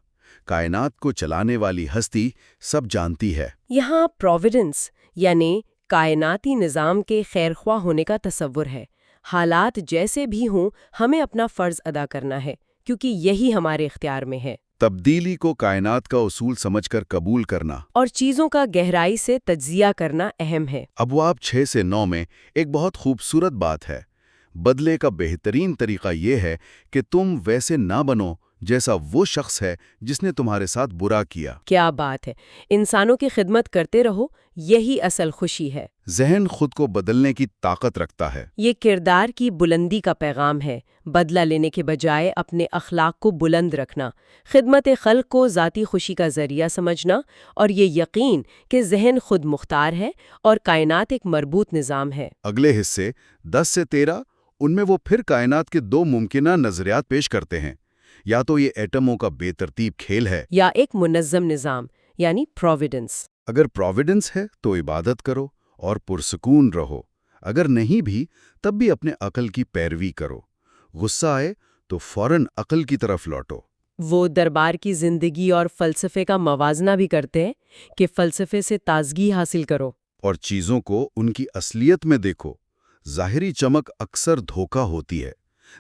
کائنات کو چلانے والی ہستی سب جانتی ہے۔ یہاں پروویڈنس یعنی کائناتی نظام کے خیرخواہ ہونے کا تصور ہے۔ حالات جیسے بھی ہوں، ہمیں اپنا فرض ادا کرنا ہے، کیونکہ یہی ہمارے اختیار میں ہے۔ تبدیلی کو کائنات کا اصول سمجھ کر قبول کرنا اور چیزوں کا گہرائی سے تجزیہ کرنا اہم ہے۔ ابواب 6 سے 9 میں ایک بہت خوبصورت بات ہے۔ بدلے کا بہترین طریقہ یہ ہے کہ تم ویسے نہ بنو جیسا وہ شخص ہے جس نے تمہارے ساتھ برا کیا۔ کیا بات ہے! انسانوں کی خدمت کرتے رہو، یہی اصل خوشی ہے۔ ذہن خود کو بدلنے کی طاقت رکھتا ہے۔ یہ کردار کی بلندی کا پیغام ہے، بدلہ لینے کے بجائے اپنے اخلاق کو بلند رکھنا، خدمت خلق کو ذاتی خوشی کا ذریعہ سمجھنا، اور یہ یقین کہ ذہن خود مختار ہے اور کائنات ایک مربوط نظام ہے۔ اگلے حصے 10 سے 13، ان میں وہ پھر کائنات کے دو ممکنہ نظریات پیش کرتے ہیں۔ یا تو یہ ایٹموں کا بے ترتیب کھیل ہے، یا ایک منظم نظام یعنی پروویڈنس۔ اگر پروویڈنس ہے تو عبادت کرو اور پرسکون رہو، اگر نہیں بھی تب بھی اپنے عقل کی پیروی کرو۔ غصہ آئے تو فوراً عقل کی طرف لوٹو۔ وہ دربار کی زندگی اور فلسفے کا موازنہ بھی کرتے ہیں کہ فلسفے سے تازگی حاصل کرو اور چیزوں کو ان کی اصلیت میں دیکھو۔ ظاہری چمک اکثر دھوکہ ہوتی ہے،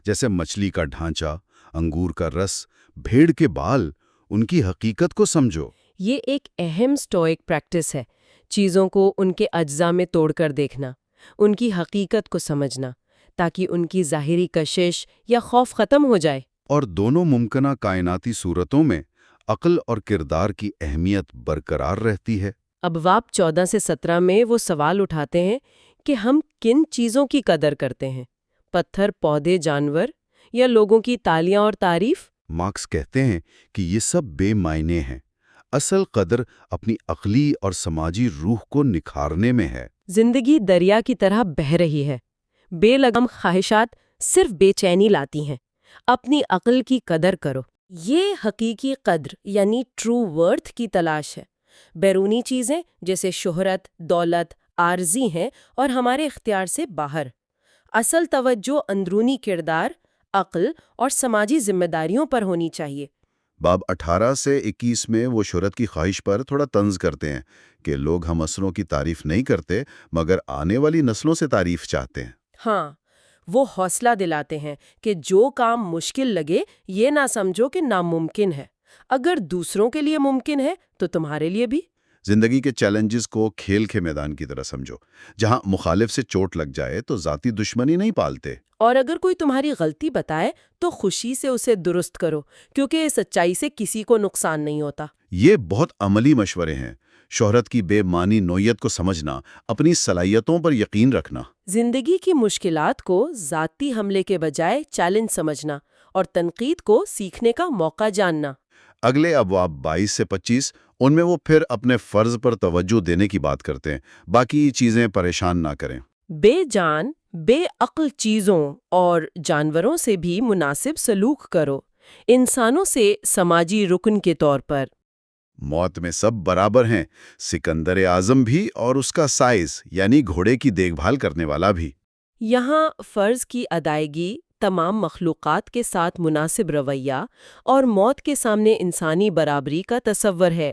جیسے مچھلی کا ڈھانچہ، انگور کا رس، بھیڑ کے بال، ان کی حقیقت کو سمجھو۔ یہ ایک اہم سٹوئک پریکٹس ہے، چیزوں کو ان کے اجزاء میں توڑ کر دیکھنا، ان کی حقیقت کو سمجھنا، تاکہ ان کی ظاہری کشش یا خوف ختم ہو جائے۔ اور دونوں ممکنہ کائناتی صورتوں میں عقل اور کردار کی اہمیت برقرار رہتی ہے۔ ابواب 14 سے 17 میں وہ سوال اٹھاتے ہیں کہ ہم کن چیزوں کی قدر کرتے ہیں؟ پتھر، پودے، جانور، یا لوگوں کی تالیاں اور تعریف؟ مارکس کہتے ہیں کہ یہ سب بے معنی ہیں۔ اصل قدر اپنی عقلی اور سماجی روح کو نکھارنے میں ہے۔ زندگی دریا کی طرح بہہ رہی ہے، بے لگام خواہشات صرف بے چینی لاتی ہیں۔ اپنی عقل کی قدر کرو۔ یہ حقیقی قدر یعنی ٹرو ورتھ کی تلاش ہے۔ بیرونی چیزیں جیسے شہرت، دولت، عارضی ہیں اور ہمارے اختیار سے باہر۔ اصل توجہ اندرونی کردار، عقل اور سماجی ذمہ داریوں پر ہونی چاہیے۔ باب 18 سے 21 میں وہ شہرت کی خواہش پر تھوڑا طنز کرتے ہیں کہ لوگ ہم اثروں کی تعریف نہیں کرتے مگر آنے والی نسلوں سے تعریف چاہتے ہیں۔ ہاں، وہ حوصلہ دلاتے ہیں کہ جو کام مشکل لگے یہ نہ سمجھو کہ ناممکن ہے، اگر دوسروں کے لیے ممکن ہے تو تمہارے لیے بھی۔ زندگی کے چیلنجز کو کھیل کے میدان کی طرح سمجھو، جہاں مخالف سے چوٹ لگ جائے تو ذاتی دشمنی نہیں پالتے۔ اور اگر کوئی تمہاری غلطی بتائے تو خوشی سے اسے درست کرو، کیونکہ سچائی سے کسی کو نقصان نہیں ہوتا۔ یہ بہت عملی مشورے ہیں۔ شہرت کی بے معنی نوعیت کو سمجھنا، اپنی صلاحیتوں پر یقین رکھنا۔ زندگی کی مشکلات کو ذاتی حملے کے بجائے چیلنج سمجھنا اور تنقید کو سیکھنے کا موقع جاننا۔ اگلے ابواب 22 سے 25 ان میں وہ پھر اپنے فرض پر توجہ دینے کی بات کرتے ہیں، باقی چیزیں پریشان نہ کریں۔ بے جان، بے عقل چیزوں اور جانوروں سے بھی مناسب سلوک کرو، انسانوں سے سماجی رکن کے طور پر۔ موت میں سب برابر ہیں، سکندر اعظم بھی اور اس کا سائز یعنی گھوڑے کی دیکھ بھال کرنے والا بھی۔ یہاں فرض کی ادائیگی، تمام مخلوقات کے ساتھ مناسب رویہ اور موت کے سامنے انسانی برابری کا تصور ہے۔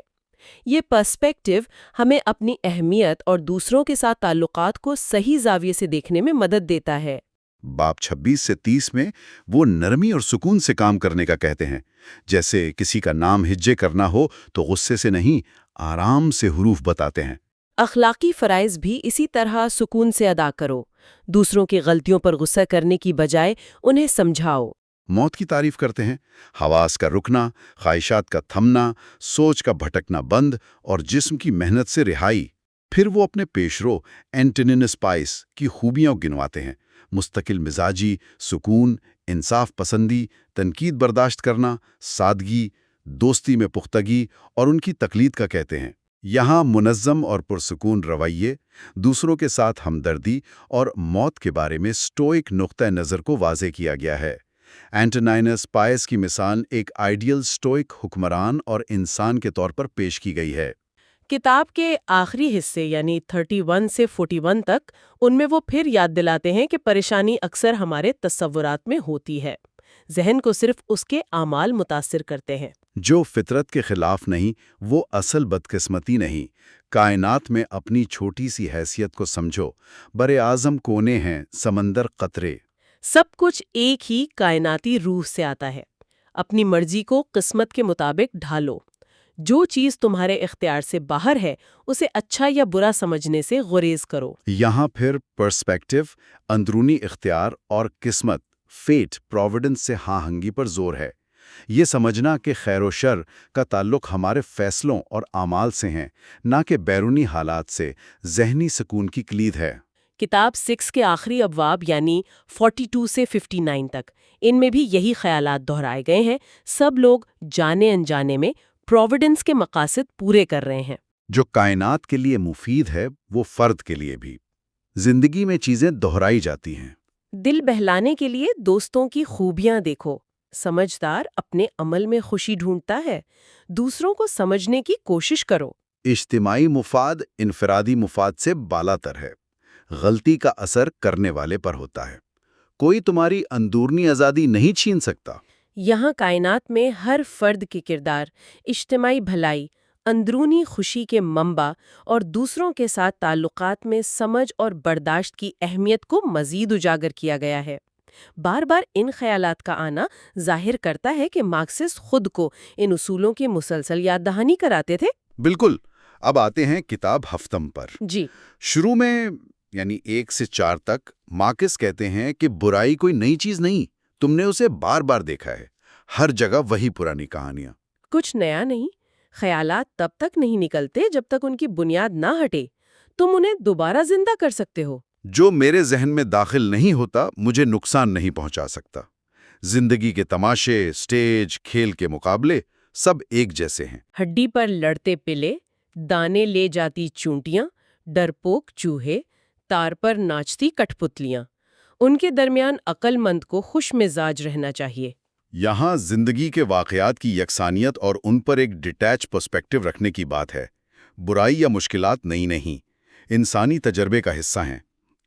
یہ پرسپیکٹیو ہمیں اپنی اہمیت اور دوسروں کے ساتھ تعلقات کو صحیح زاویے سے دیکھنے میں مدد دیتا ہے۔ باب 26 سے 30 میں وہ نرمی اور سکون سے کام کرنے کا کہتے ہیں، جیسے کسی کا نام ہجے کرنا ہو تو غصے سے نہیں، آرام سے حروف بتاتے ہیں۔ اخلاقی فرائض بھی اسی طرح سکون سے ادا کرو، دوسروں کی غلطیوں پر غصہ کرنے کی بجائے انہیں سمجھاؤ۔ موت کی تعریف کرتے ہیں، حواس کا رکنا، خواہشات کا تھمنا، سوچ کا بھٹکنا بند اور جسم کی محنت سے رہائی۔ پھر وہ اپنے پیشرو اینٹونین اسپائس کی خوبیاں گنواتے ہیں، مستقل مزاجی، سکون، انصاف پسندی، تنقید برداشت کرنا، سادگی، دوستی میں پختگی اور ان کی تقلید کا کہتے ہیں۔ یہاں منظم اور پرسکون رویے، دوسروں کے ساتھ ہمدردی اور موت کے بارے میں سٹوئک نقطہ نظر کو واضح کیا گیا ہے۔ اینٹونینس پائس کی مثال ایک آئیڈیل سٹوئک حکمران اور انسان کے طور پر پیش کی گئی ہے۔ کتاب کے آخری حصے یعنی 31 سے 41 تک ان میں وہ پھر یاد دلاتے ہیں کہ پریشانی اکثر ہمارے تصورات میں ہوتی ہے، ذہن کو صرف اس کے اعمال متاثر کرتے ہیں۔ جو فطرت کے خلاف نہیں وہ اصل بدقسمتی نہیں۔ کائنات میں اپنی چھوٹی سی حیثیت کو سمجھو، بر اعظم کونے ہیں، سمندر قطرے۔ سب کچھ ایک ہی کائناتی روح سے آتا ہے۔ اپنی مرضی کو قسمت کے مطابق ڈھالو۔ جو چیز تمہارے اختیار سے باہر ہے اسے اچھا یا برا سمجھنے سے گریز کرو۔ یہاں پھر پرسپیکٹیو، اندرونی اختیار اور قسمت، فیٹ، پروویڈنس سے ہاں ہنگی پر زور ہے۔ یہ سمجھنا کہ خیر و شر کا تعلق ہمارے فیصلوں اور اعمال سے ہیں، نہ کہ بیرونی حالات سے، ذہنی سکون کی کلید ہے۔ کتاب 6 کے آخری ابواب یعنی 42 سے 59 تک ان میں بھی یہی خیالات دہرائے گئے ہیں۔ سب لوگ جانے انجانے میں پروویڈنس کے مقاصد پورے کر رہے ہیں۔ جو کائنات کے لیے مفید ہے وہ فرد کے لیے بھی۔ زندگی میں چیزیں دہرائی جاتی ہیں۔ دل بہلانے کے لیے دوستوں کی خوبیاں دیکھو۔ سمجھدار اپنے عمل میں خوشی ڈھونڈتا ہے۔ دوسروں کو سمجھنے کی کوشش کرو۔ اجتماعی مفاد انفرادی مفاد سے بالا تر ہے۔ غلطی کا اثر کرنے والے پر ہوتا ہے۔ کوئی تمہاری اندرونی آزادی نہیں چھین سکتا۔ یہاں کائنات میں ہر فرد کے کردار، اجتماعی بھلائی، اندرونی خوشی کے منبع اور دوسروں کے ساتھ تعلقات میں سمجھ اور برداشت کی اہمیت کو مزید اجاگر کیا گیا ہے۔ بار بار ان خیالات کا آنا ظاہر کرتا ہے کہ مارکسسٹ خود کو ان اصولوں کی مسلسل یاد دہانی کراتے تھے۔ بالکل۔ اب آتے ہیں کتاب ہفتم پر۔ جی، شروع میں یعنی 1 سے 4 تک مارکس کہتے ہیں کہ برائی کوئی نئی چیز نہیں، تم نے اسے بار بار دیکھا ہے، ہر جگہ وہی پرانی کہانیاں۔ کچھ نیا نہیں۔ خیالات تب تک نہیں نکلتے جب تک ان کی بنیاد نہ ہٹے۔ تم انہیں دوبارہ زندہ کر سکتے ہو۔ جو میرے ذہن میں داخل نہیں ہوتا مجھے نقصان نہیں پہنچا سکتا۔ زندگی کے تماشے، سٹیج، کھیل کے مقابلے سب ایک جیسے ہیں۔ ہڈی پر لڑتے پلے، دانے لے جاتی چونٹیاں، ڈرپوک چوہے، تار پر ناچتی کٹھ پتلیاں، ان کے درمیان عقل مند کو خوش مزاج رہنا چاہیے۔ یہاں زندگی کے واقعات کی یکسانیت اور ان پر ایک ڈیٹیچ پرسپیکٹیو رکھنے کی بات ہے۔ برائی یا مشکلات نئی نہیں، انسانی تجربے کا حصہ ہیں۔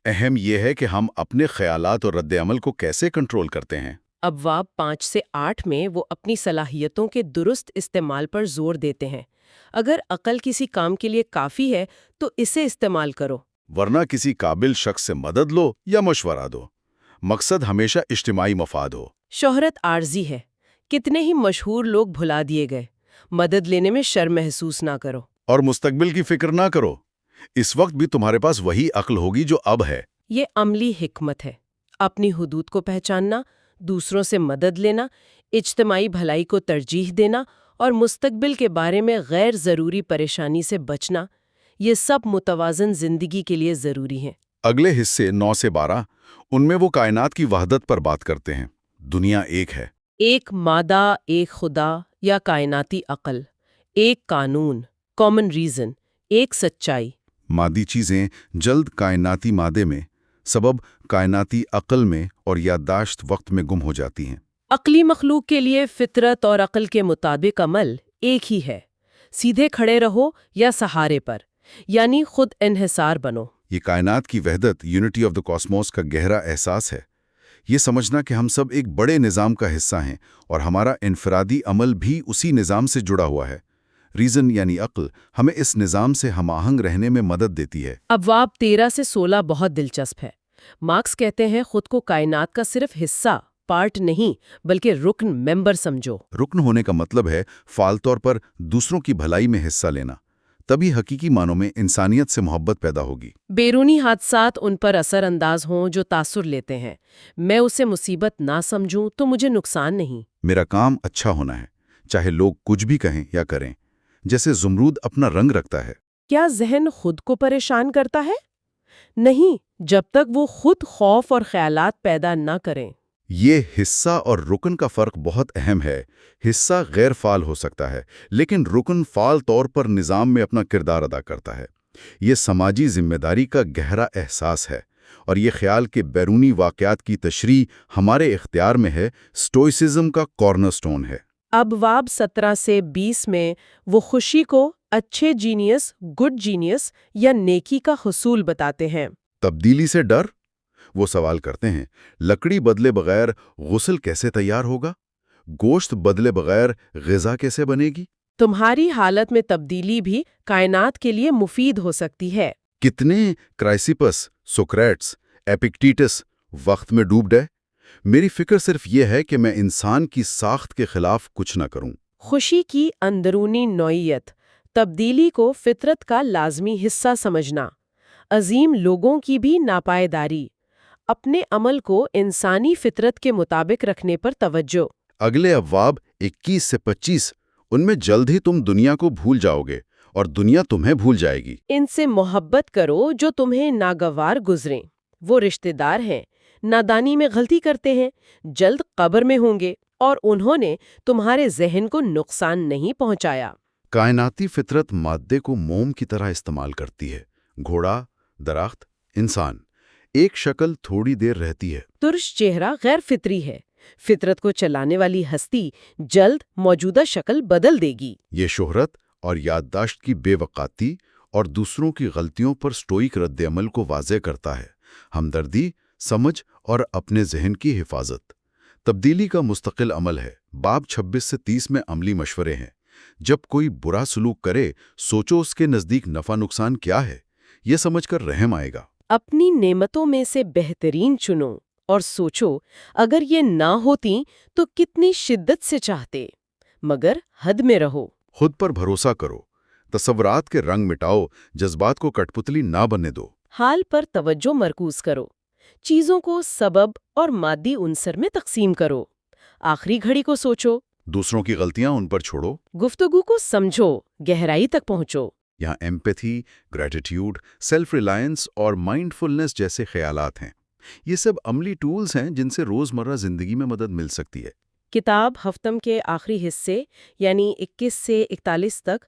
اہم یہ ہے کہ ہم اپنے خیالات اور رد عمل کو کیسے کنٹرول کرتے ہیں۔ ابواب 5 سے 8 میں وہ اپنی صلاحیتوں کے درست استعمال پر زور دیتے ہیں۔ اگر عقل کسی کام کے لیے کافی ہے تو اسے استعمال کرو، ورنہ کسی قابل شخص سے مدد لو یا مشورہ دو۔ مقصد ہمیشہ اجتماعی مفاد ہو۔ شہرت عارضی ہے، کتنے ہی مشہور لوگ بھلا دیے گئے، مدد لینے میں شرم محسوس نہ کرو۔ اور مستقبل کی فکر نہ کرو، اس وقت بھی تمہارے پاس وہی عقل ہوگی جو اب ہے۔ یہ عملی حکمت ہے، اپنی حدود کو پہچاننا، دوسروں سے مدد لینا، اجتماعی بھلائی کو ترجیح دینا اور مستقبل کے بارے میں غیر ضروری پریشانی سے بچنا، یہ سب متوازن زندگی کے لیے ضروری ہیں۔ اگلے حصے 9 سے 12 ان میں وہ کائنات کی وحدت پر بات کرتے ہیں۔ دنیا ایک ہے، ایک مادہ، ایک خدا یا کائناتی عقل، ایک قانون، کامن ریزن، ایک سچائی۔ مادی چیزیں جلد کائناتی مادے میں، سبب کائناتی عقل میں اور یادداشت وقت میں گم ہو جاتی ہیں۔ عقلی مخلوق کے لیے فطرت اور عقل کے مطابق عمل ایک ہی ہے، سیدھے کھڑے رہو یا سہارے پر، یعنی خود انحصار بنو۔ یہ کائنات کی وحدت، یونٹی آف دا کاسموس کا گہرا احساس ہے۔ یہ سمجھنا کہ ہم سب ایک بڑے نظام کا حصہ ہیں اور ہمارا انفرادی عمل بھی اسی نظام سے جڑا ہوا ہے۔ ریزن یعنی عقل ہمیں اس نظام سے ہم آہنگ رہنے میں مدد دیتی ہے۔ ابواب 13 سے 16 بہت دلچسپ ہے۔ مارکس کہتے ہیں خود کو کائنات کا صرف حصہ، پارٹ نہیں بلکہ رکن، ممبر سمجھو۔ رکن ہونے کا مطلب ہے فعال طور پر دوسروں کی بھلائی میں حصہ لینا، تبھی حقیقی معنوں میں انسانیت سے محبت پیدا ہوگی۔ بیرونی حادثات ان پر اثر انداز ہوں جو تاثر لیتے ہیں، میں اسے مصیبت نہ سمجھوں تو مجھے نقصان نہیں۔ میرا کام اچھا ہونا ہے، چاہے لوگ کچھ بھی کہیں یا کریں، جیسے زمرود اپنا رنگ رکھتا ہے۔ کیا ذہن خود کو پریشان کرتا ہے؟ نہیں، جب تک وہ خود خوف اور خیالات پیدا نہ کریں۔ یہ حصہ اور رکن کا فرق بہت اہم ہے۔ حصہ غیر فعال ہو سکتا ہے، لیکن رکن فعال طور پر نظام میں اپنا کردار ادا کرتا ہے۔ یہ سماجی ذمہ داری کا گہرا احساس ہے، اور یہ خیال کہ بیرونی واقعات کی تشریح ہمارے اختیار میں ہے، اسٹوئسزم کا کارنر سٹون ہے۔ ابواب 17 سے 20 میں وہ خوشی کو اچھے جینیس، گڈ جینیس یا نیکی کا حصول بتاتے ہیں۔ تبدیلی سے ڈر؟ وہ سوال کرتے ہیں، لکڑی بدلے بغیر غسل کیسے تیار ہوگا؟ گوشت بدلے بغیر غذا کیسے بنے گی؟ تمہاری حالت میں تبدیلی بھی کائنات کے لیے مفید ہو سکتی ہے۔ کتنے کرائسپس، سوکریٹس، ایپکٹیٹس وقت میں ڈوب گئے۔ میری فکر صرف یہ ہے کہ میں انسان کی ساخت کے خلاف کچھ نہ کروں۔ خوشی کی اندرونی نوعیت، تبدیلی کو فطرت کا لازمی حصہ سمجھنا، عظیم لوگوں کی بھی ناپائیداری، اپنے عمل کو انسانی فطرت کے مطابق رکھنے پر توجہ۔ اگلے ابواب 21 سے 25 ان میں جلد ہی تم دنیا کو بھول جاؤ گے اور دنیا تمہیں بھول جائے گی۔ ان سے محبت کرو جو تمہیں ناگوار گزریں۔ وہ رشتہ دار ہیں، نادانی میں غلطی کرتے ہیں، جلد قبر میں ہوں گے، اور انہوں نے تمہارے ذہن کو نقصان نہیں پہنچایا۔ کائناتی فطرت مادے کو موم کی طرح استعمال کرتی ہے۔ گھوڑا، درخت، انسان، ایک شکل تھوڑی دیر رہتی ہے۔ ترش چہرہ غیر فطری ہے، فطرت کو چلانے والی ہستی جلد موجودہ شکل بدل دے گی۔ یہ شہرت اور یادداشت کی بے وقاتی اور دوسروں کی غلطیوں پر سٹوئک رد عمل کو واضح کرتا ہے۔ ہمدردی، سمجھ اور اپنے ذہن کی حفاظت۔ تبدیلی کا مستقل عمل ہے۔ باب 26 سے 30 میں عملی مشورے ہیں۔ جب کوئی برا سلوک کرے، سوچو اس کے نزدیک نفع نقصان کیا ہے، یہ سمجھ کر رحم آئے گا۔ اپنی نعمتوں میں سے بہترین چنو اور سوچو اگر یہ نہ ہوتی تو کتنی شدت سے چاہتے، مگر حد میں رہو۔ خود پر بھروسہ کرو، تصورات کے رنگ مٹاؤ، جذبات کو کٹ پتلی نہ بننے دو۔ حال پر توجہ مرکوز کرو، چیزوں کو سبب اور مادی عنصر میں تقسیم کرو۔ آخری گھڑی کو سوچو، دوسروں کی غلطیاں ان پر چھوڑو۔ گفتگو کو سمجھو، گہرائی تک پہنچو۔ یہاں ایمپیتھی، گریٹیٹیوڈ، سیلف ریلائنس اور مائنڈفلنس جیسے خیالات ہیں۔ یہ سب عملی ٹولز ہیں جن سے روزمرہ زندگی میں مدد مل سکتی ہے۔ کتاب ہفتم کے آخری حصے یعنی 21 سے 41 تک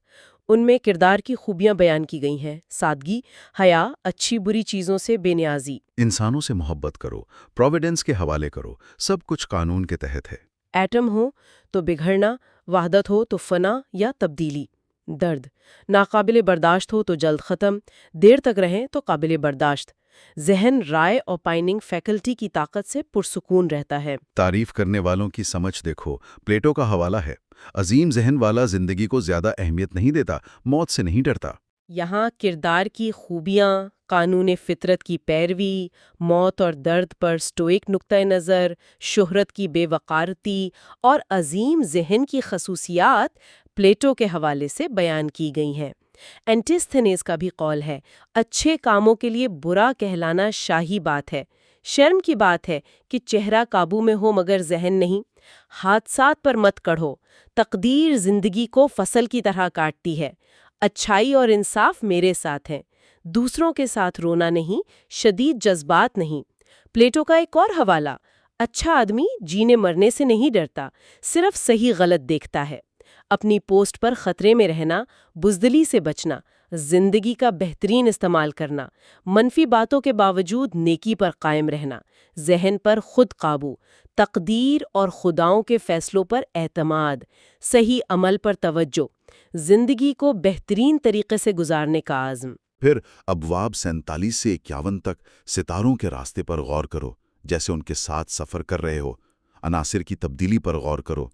ان میں کردار کی خوبیاں بیان کی گئی ہیں، سادگی، حیا، اچھی بری چیزوں سے بے نیازی۔ انسانوں سے محبت کرو، پروویڈنس کے حوالے کرو، سب کچھ قانون کے تحت ہے۔ ایٹم ہو تو بگھڑنا، وحدت ہو تو فنا یا تبدیلی، درد ناقابل برداشت ہو تو جلد ختم، دیر تک رہیں تو قابل برداشت، ذہن رائے اوپائننگ فیکلٹی کی طاقت سے پرسکون رہتا ہے۔ تعریف کرنے والوں کی سمجھ دیکھو، پلیٹو کا حوالہ ہے، عظیم ذہن والا زندگی کو زیادہ اہمیت نہیں دیتا، موت سے نہیں ڈرتا۔ یہاں کردار کی خوبیاں، قانون فطرت کی پیروی، موت اور درد پر سٹوئک نقطہ نظر، شہرت کی بے وقارتی اور عظیم ذہن کی خصوصیات پلیٹو کے حوالے سے بیان کی گئی ہیں۔ اینٹیستھنیز کا بھی قول ہے، اچھے کاموں کے لیے برا کہلانا شاہی بات ہے، شرم کی بات ہے کہ چہرہ قابو میں ہو مگر ذہن نہیں۔ حادثات پر مت کڑھو، تقدیر زندگی کو فصل کی طرح کاٹتی ہے۔ اچھائی اور انصاف میرے ساتھ ہیں، دوسروں کے ساتھ رونا نہیں، شدید جذبات نہیں۔ پلیٹو کا ایک اور حوالہ، اچھا آدمی جینے مرنے سے نہیں ڈرتا، صرف صحیح غلط دیکھتا ہے۔ اپنی پوسٹ پر خطرے میں رہنا، بزدلی سے بچنا، زندگی کا بہترین استعمال کرنا، منفی باتوں کے باوجود نیکی پر قائم رہنا، ذہن پر خود قابو، تقدیر اور خداؤں کے فیصلوں پر اعتماد، صحیح عمل پر توجہ، زندگی کو بہترین طریقے سے گزارنے کا عزم۔ پھر ابواب 47 سے 51 تک ستاروں کے راستے پر غور کرو، جیسے ان کے ساتھ سفر کر رہے ہو۔ عناصر کی تبدیلی پر غور کرو۔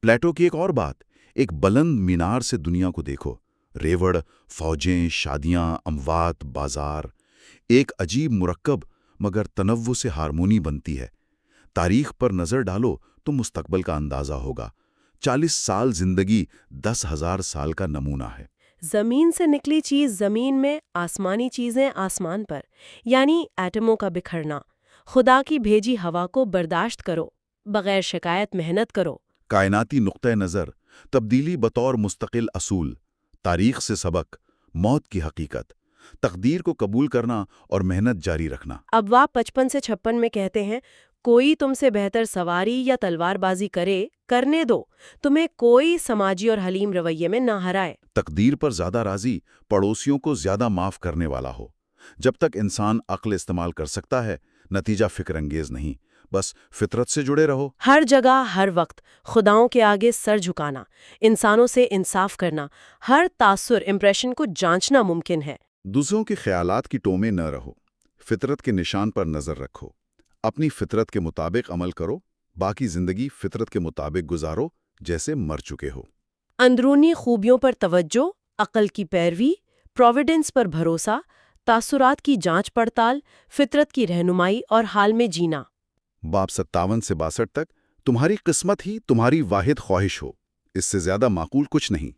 پلیٹو کی ایک اور بات، ایک بلند مینار سے دنیا کو دیکھو، ریوڑ، فوجیں، شادیاں، اموات، بازار، ایک عجیب مرکب مگر تنوع سے ہارمونی بنتی ہے۔ تاریخ پر نظر ڈالو تو مستقبل کا اندازہ ہوگا۔ 40 سال زندگی 10,000 سال کا نمونہ ہے۔ زمین سے نکلی چیز زمین میں، آسمانی چیزیں آسمان پر، یعنی ایٹموں کا بکھرنا۔ خدا کی بھیجی ہوا کو برداشت کرو، بغیر شکایت محنت کرو۔ کائناتی نقطہ نظر، تبدیلی بطور مستقل اصول، تاریخ سے سبق، موت کی حقیقت، تقدیر کو قبول کرنا اور محنت جاری رکھنا۔ ابواب 55 سے 56 میں کہتے ہیں، کوئی تم سے بہتر سواری یا تلوار بازی کرنے دو، تمہیں کوئی سماجی اور حلیم رویے میں نہ ہرائے۔ تقدیر پر زیادہ راضی پڑوسیوں کو زیادہ معاف کرنے والا ہو۔ جب تک انسان عقل استعمال کر سکتا ہے، نتیجہ فکر انگیز نہیں، بس فطرت سے جڑے رہو۔ ہر جگہ ہر وقت خداؤں کے آگے سر جھکانا، انسانوں سے انصاف کرنا، ہر تاثر امپریشن کو جانچنا ممکن ہے۔ دوسروں کے خیالات کی ٹو میں نہ رہو، فطرت کے نشان پر نظر رکھو، اپنی فطرت کے مطابق عمل کرو، باقی زندگی فطرت کے مطابق گزارو جیسے مر چکے ہو۔ اندرونی خوبیوں پر توجہ، عقل کی پیروی، پروویڈنس پر بھروسہ، تاثرات کی جانچ پڑتال، فطرت کی رہنمائی اور حال میں جینا۔ باب 57 سے 62 تک، تمہاری قسمت ہی تمہاری واحد خواہش ہو، اس سے زیادہ معقول کچھ نہیں۔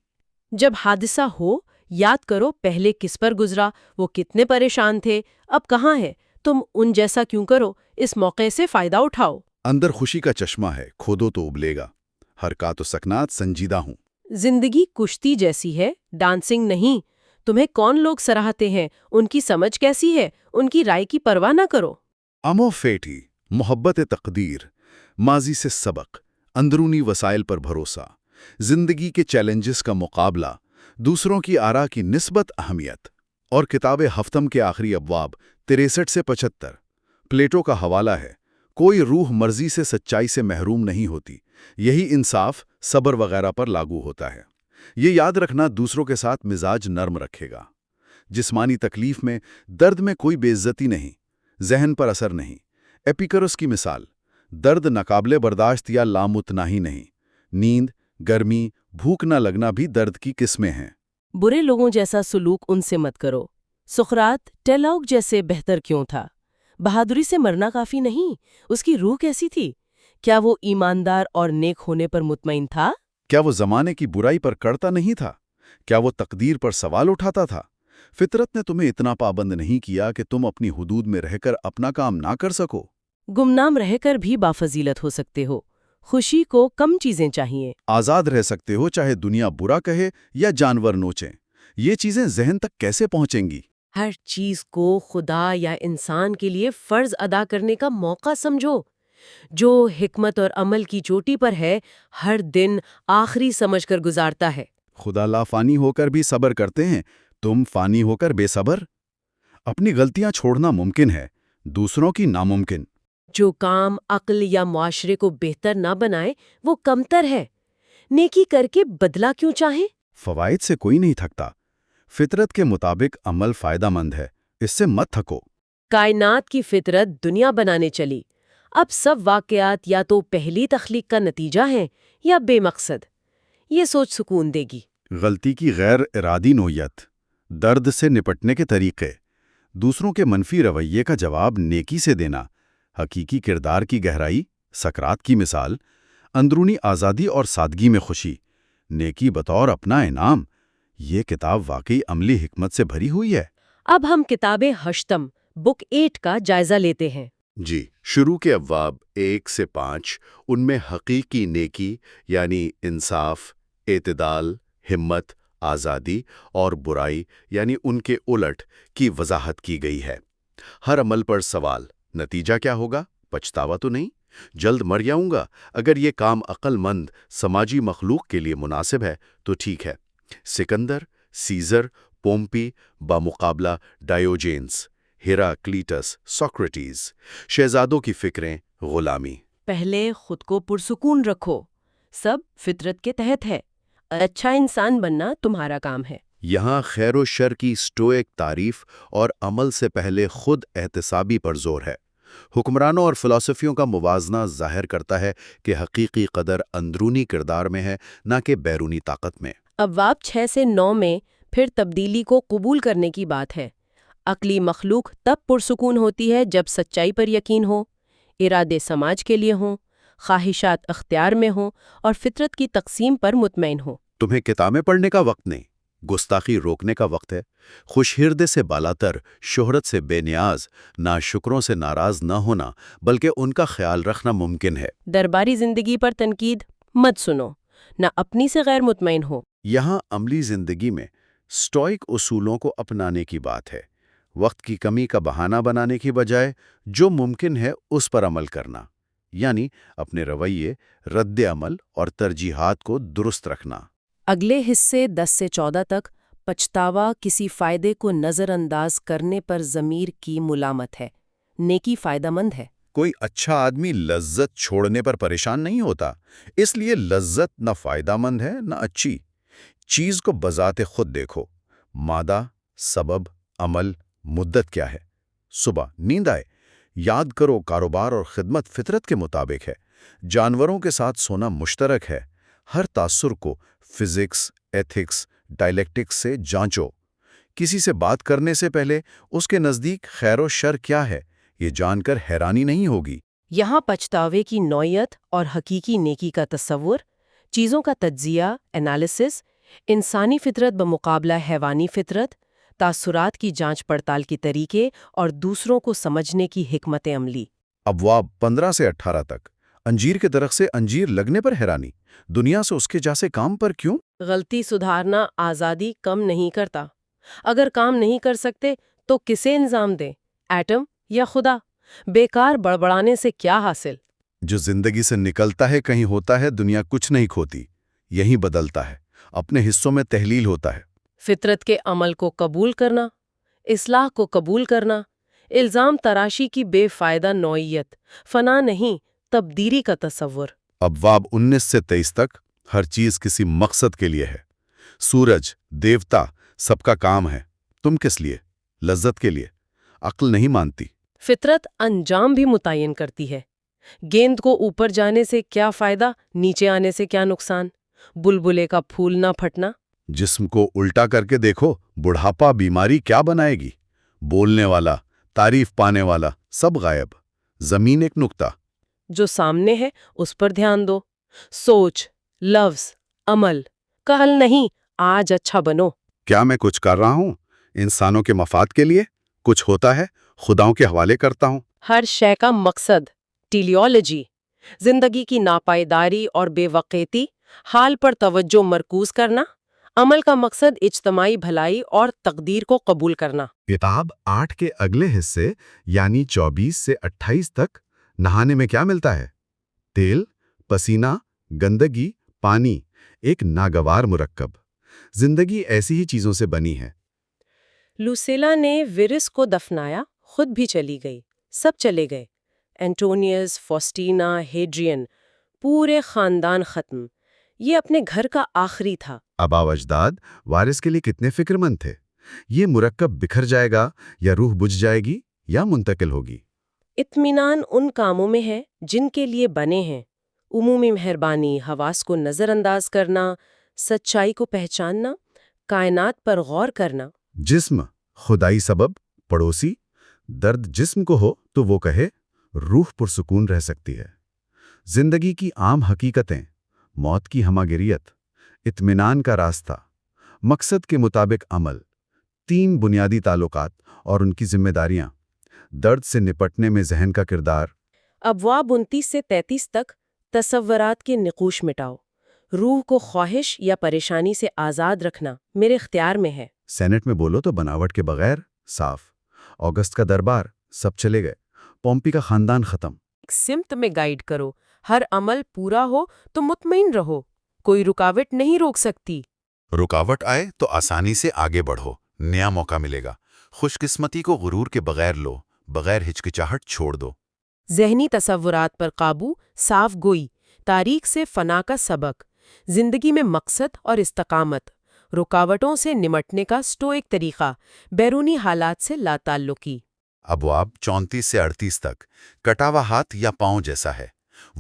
جب حادثہ ہو، یاد کرو پہلے کس پر گزرا، وہ کتنے پریشان تھے، اب کہاں ہے، تم ان جیسا کیوں کرو، اس موقع سے فائدہ اٹھاؤ۔ اندر خوشی کا چشمہ ہے، کھودو تو ابلے گا، حرکات و سکنات سنجیدہ ہوں۔ زندگی کشتی جیسی ہے، ڈانسنگ نہیں۔ تمہیں کون لوگ سراہتے ہیں، ان کی سمجھ کیسی ہے، ان کی رائے کی پرواہ نہ کرو۔ امو فیٹی، محبت تقدیر، ماضی سے سبق، اندرونی وسائل پر بھروسہ، زندگی کے چیلنجز کا مقابلہ، دوسروں کی آراء کی نسبت اہمیت۔ اور کتاب ہفتم کے آخری ابواب 63 سے 75، پلیٹو کا حوالہ ہے، کوئی روح مرضی سے سچائی سے محروم نہیں ہوتی، یہی انصاف، صبر وغیرہ پر لاگو ہوتا ہے۔ یہ یاد رکھنا دوسروں کے ساتھ مزاج نرم رکھے گا۔ جسمانی تکلیف میں، درد میں کوئی بے عزتی نہیں، ذہن پر اثر نہیں۔ ایپیکرس کی مثال، درد ناقابل برداشت یا لامتناہی نہیں، نیند، گرمی، بھوک نہ لگنا بھی درد کی قسمیں ہیں۔ برے لوگوں جیسا سلوک ان سے مت کرو۔ سقراط ٹیلاؤک جیسے بہتر کیوں تھا؟ بہادری سے مرنا کافی نہیں، اس کی روح کیسی تھی؟ کیا وہ ایماندار اور نیک ہونے پر مطمئن تھا؟ کیا وہ زمانے کی برائی پر کڑتا نہیں تھا؟ کیا وہ تقدیر پر سوال اٹھاتا تھا؟ فطرت نے تمہیں اتنا پابند نہیں کیا کہ تم اپنی حدود میں رہ کر اپنا کام نہ کر سکو۔ گمنام رہ کر بھی بافضیلت ہو سکتے ہو۔ خوشی کو کم چیزیں چاہیے۔ آزاد رہ سکتے ہو، چاہے دنیا برا کہے یا جانور نوچیں۔ یہ چیزیں ذہن تک کیسے پہنچیں گی؟ ہر چیز کو خدا یا انسان کے لیے فرض ادا کرنے کا موقع سمجھو۔ جو حکمت اور عمل کی چوٹی پر ہے، ہر دن آخری سمجھ کر گزارتا ہے۔ خدا لا فانی ہو کر بھی صبر کرتے ہیں، تم فانی ہو کر بے صبر؟ اپنی غلطیاں چھوڑنا ممکن ہے، دوسروں کی ناممکن۔ جو کام عقل یا معاشرے کو بہتر نہ بنائے وہ کمتر ہے۔ نیکی کر کے بدلہ کیوں چاہیں؟ فوائد سے کوئی نہیں تھکتا۔ فطرت کے مطابق عمل فائدہ مند ہے، اس سے مت تھکو۔ کائنات کی فطرت دنیا بنانے چلی، اب سب واقعات یا تو پہلی تخلیق کا نتیجہ ہیں یا بے مقصد۔ یہ سوچ سکون دے گی۔ غلطی کی غیر ارادی نوعیت، درد سے نپٹنے کے طریقے، دوسروں کے منفی رویے کا جواب نیکی سے دینا، حقیقی کردار کی گہرائی، سقراط کی مثال، اندرونی آزادی اور سادگی میں خوشی، نیکی بطور اپنا انعام۔ یہ کتاب واقعی عملی حکمت سے بھری ہوئی ہے۔ اب ہم کتاب ہشتم بک 8 کا جائزہ لیتے ہیں۔ جی، شروع کے ابواب 1 سے 5 ان میں حقیقی نیکی یعنی انصاف، اعتدال، ہمت، آزادی اور برائی یعنی ان کے الٹ کی وضاحت کی گئی ہے۔ ہر عمل پر سوال، نتیجہ کیا ہوگا؟ پچھتاوا تو نہیں؟ جلد مر جاؤں گا؟ اگر یہ کام عقل مند سماجی مخلوق کے لیے مناسب ہے تو ٹھیک ہے۔ سکندر، سیزر، پومپی بامقابلہ ڈایوجینس، ہیراکلیٹس، سوکریٹیز، شہزادوں کی فکریں، غلامی۔ پہلے خود کو پرسکون رکھو، سب فطرت کے تحت ہے، اچھا انسان بننا تمہارا کام ہے۔ یہاں خیر و شر کی سٹوئک تعریف اور عمل سے پہلے خود احتسابی پر زور ہے۔ حکمرانوں اور فلسفیوں کا موازنہ ظاہر کرتا ہے کہ حقیقی قدر اندرونی کردار میں ہے، نہ کہ بیرونی طاقت میں۔ ابواب 6 سے 9 میں پھر تبدیلی کو قبول کرنے کی بات ہے۔ عقلی مخلوق تب پرسکون ہوتی ہے جب سچائی پر یقین ہو، ارادے سماج کے لیے ہوں، خواہشات اختیار میں ہوں اور فطرت کی تقسیم پر مطمئن ہو۔ تمہیں کتابیں پڑھنے کا وقت نہیں، گستاخی روکنے کا وقت ہے۔ خوش ہردے سے بالاتر، شہرت سے بے نیاز، ناشکروں سے ناراض نہ ہونا بلکہ ان کا خیال رکھنا ممکن ہے۔ درباری زندگی پر تنقید مت سنو، نہ اپنی سے غیر مطمئن ہو۔ یہاں عملی زندگی میں سٹوئک اصولوں کو اپنانے کی بات ہے۔ وقت کی کمی کا بہانہ بنانے کی بجائے جو ممکن ہے اس پر عمل کرنا، یعنی اپنے رویے، رد عمل اور ترجیحات کو درست رکھنا۔ اگلے حصے 10 سے 14 تک پچھتاوا کسی فائدے کو نظر انداز کرنے پر ضمیر کی ملامت ہے، نیکی فائدہ مند ہے۔ کوئی اچھا آدمی لذت چھوڑنے پر پریشان نہیں ہوتا، اس لیے لذت نہ فائدہ مند ہے نہ اچھی۔ چیز کو بذات خود دیکھو، مادہ، سبب، عمل، مدت کیا ہے۔ صبح نیند آئے، یاد کرو کاروبار اور خدمت فطرت کے مطابق ہے۔ جانوروں کے ساتھ سونا مشترک ہے۔ ہر تاثر کو فزکس، ایتھکس، ڈائلیکٹکس سے جانچو۔ کسی سے بات کرنے سے پہلے اس کے نزدیک خیر و شر کیا ہے، یہ جان کر حیرانی نہیں ہوگی۔ یہاں پچھتاوے کی نوعیت اور حقیقی نیکی کا تصور، چیزوں کا تجزیہ، انالیسس، انسانی فطرت بمقابلہ حیوانی فطرت، تاثرات کی جانچ پڑتال کے طریقے اور دوسروں کو سمجھنے کی حکمت عملی۔ ابواب 15 سے 18 تک انجیر کے درخت سے انجیر لگنے پر حیرانی، دنیا سے اس کے جیسے کام پر کیوں؟ غلطی سدھارنا آزادی کم نہیں کرتا۔ اگر کام نہیں کر سکتے تو کسے انضام دیں؟ ایٹم یا خدا؟ بیکار بڑبڑانے سے کیا حاصل؟ جو زندگی سے نکلتا ہے کہیں ہوتا ہے، دنیا کچھ نہیں کھوتی، یہی بدلتا ہے، اپنے حصوں میں تحلیل ہوتا ہے۔ فطرت کے عمل کو قبول کرنا، اصلاح کو قبول کرنا، الزام تراشی کی بے فائدہ نوعیت، فنا نہیں تبدیلی کا تصور۔ ابواب 19 سے 23 تک ہر چیز کسی مقصد کے لیے ہے۔ سورج، دیوتا، سب کا کام ہے۔ تم کس لیے؟ لذت کے لیے؟ عقل نہیں مانتی۔ فطرت انجام بھی متعین کرتی ہے۔ گیند کو اوپر جانے سے کیا فائدہ، نیچے آنے سے کیا نقصان؟ بلبلے کا پھول نہ پھٹنا۔ جسم کو الٹا کر کے دیکھو، بڑھاپا بیماری کیا بنائے گی؟ بولنے والا، تعریف پانے والا، سب غائب۔ زمین ایک نقطہ۔ جو سامنے ہے اس پر دھیان دو۔ سوچ، لفظ، عمل، کل نہیں آج اچھا بنو۔ کیا میں کچھ کر رہا ہوں انسانوں کے مفاد کے لیے؟ کچھ ہوتا ہے، خداؤں کے حوالے کرتا ہوں۔ ہر شے کا مقصد، ٹیلیولوجی، زندگی کی ناپائیداری اور بے وقعتی، حال پر توجہ مرکوز کرنا۔ عمل کا مقصد اجتماعی بھلائی اور تقدیر کو قبول کرنا۔ کتاب 8 کے اگلے حصے یعنی 24 سے 28 تک نہانے میں کیا ملتا ہے؟ تیل، پسینہ، گندگی، پانی، ایک ناگوار مرکب۔ زندگی ایسی ہی چیزوں سے بنی ہے۔ لوسیلا نے ویرس کو دفنایا، خود بھی چلی گئی، سب چلے گئے۔ اینٹونیس، فوسٹینا، ہیڈرین، پورے خاندان ختم۔ یہ اپنے گھر کا آخری تھا۔ آبا و اجداد وارث کے لیے کتنے فکر مند تھے۔ یہ مرکب بکھر جائے گا یا روح بجھ جائے گی یا منتقل ہوگی۔ اطمینان ان کاموں میں ہے جن کے لیے بنے ہیں۔ عمومی مہربانی، حواس کو نظر انداز کرنا، سچائی کو پہچاننا، کائنات پر غور کرنا، جسم خدائی سبب، پڑوسی، درد جسم کو ہو تو وہ کہے روح پرسکون رہ سکتی ہے۔ زندگی کی عام حقیقتیں، موت کی ہماگریت، اطمینان کا راستہ، مقصد کے مطابق عمل، 3 بنیادی تعلقات اور ان کی ذمہ داریاں، درد سے نپٹنے میں ذہن کا کردار۔ ابواب 29 سے 33 تک تصورات کے نقوش مٹاؤ۔ روح کو خواہش یا پریشانی سے آزاد رکھنا میرے اختیار میں ہے۔ سینٹ میں بولو تو بناوٹ کے بغیر صاف۔ اگست کا دربار، سب چلے گئے، پومپی کا خاندان ختم۔ ایک سمت میں گائیڈ کرو، ہر عمل پورا ہو تو مطمئن رہو، کوئی رکاوٹ نہیں روک سکتی۔ رکاوٹ آئے تو آسانی سے آگے بڑھو، نیا موقع ملے گا۔ خوش قسمتی کو غرور کے بغیر لو، بغیر ہچکچاہٹ چھوڑ دو۔ ذہنی تصورات پر قابو، صاف گوئی، تاریخ سے فنا کا سبق، زندگی میں مقصد اور استقامت، رکاوٹوں سے نمٹنے کا سٹوئک طریقہ، بیرونی حالات سے لا تعلقی۔ ابواب 34 سے 38 تک کٹا ہوا ہاتھ یا پاؤں جیسا ہے۔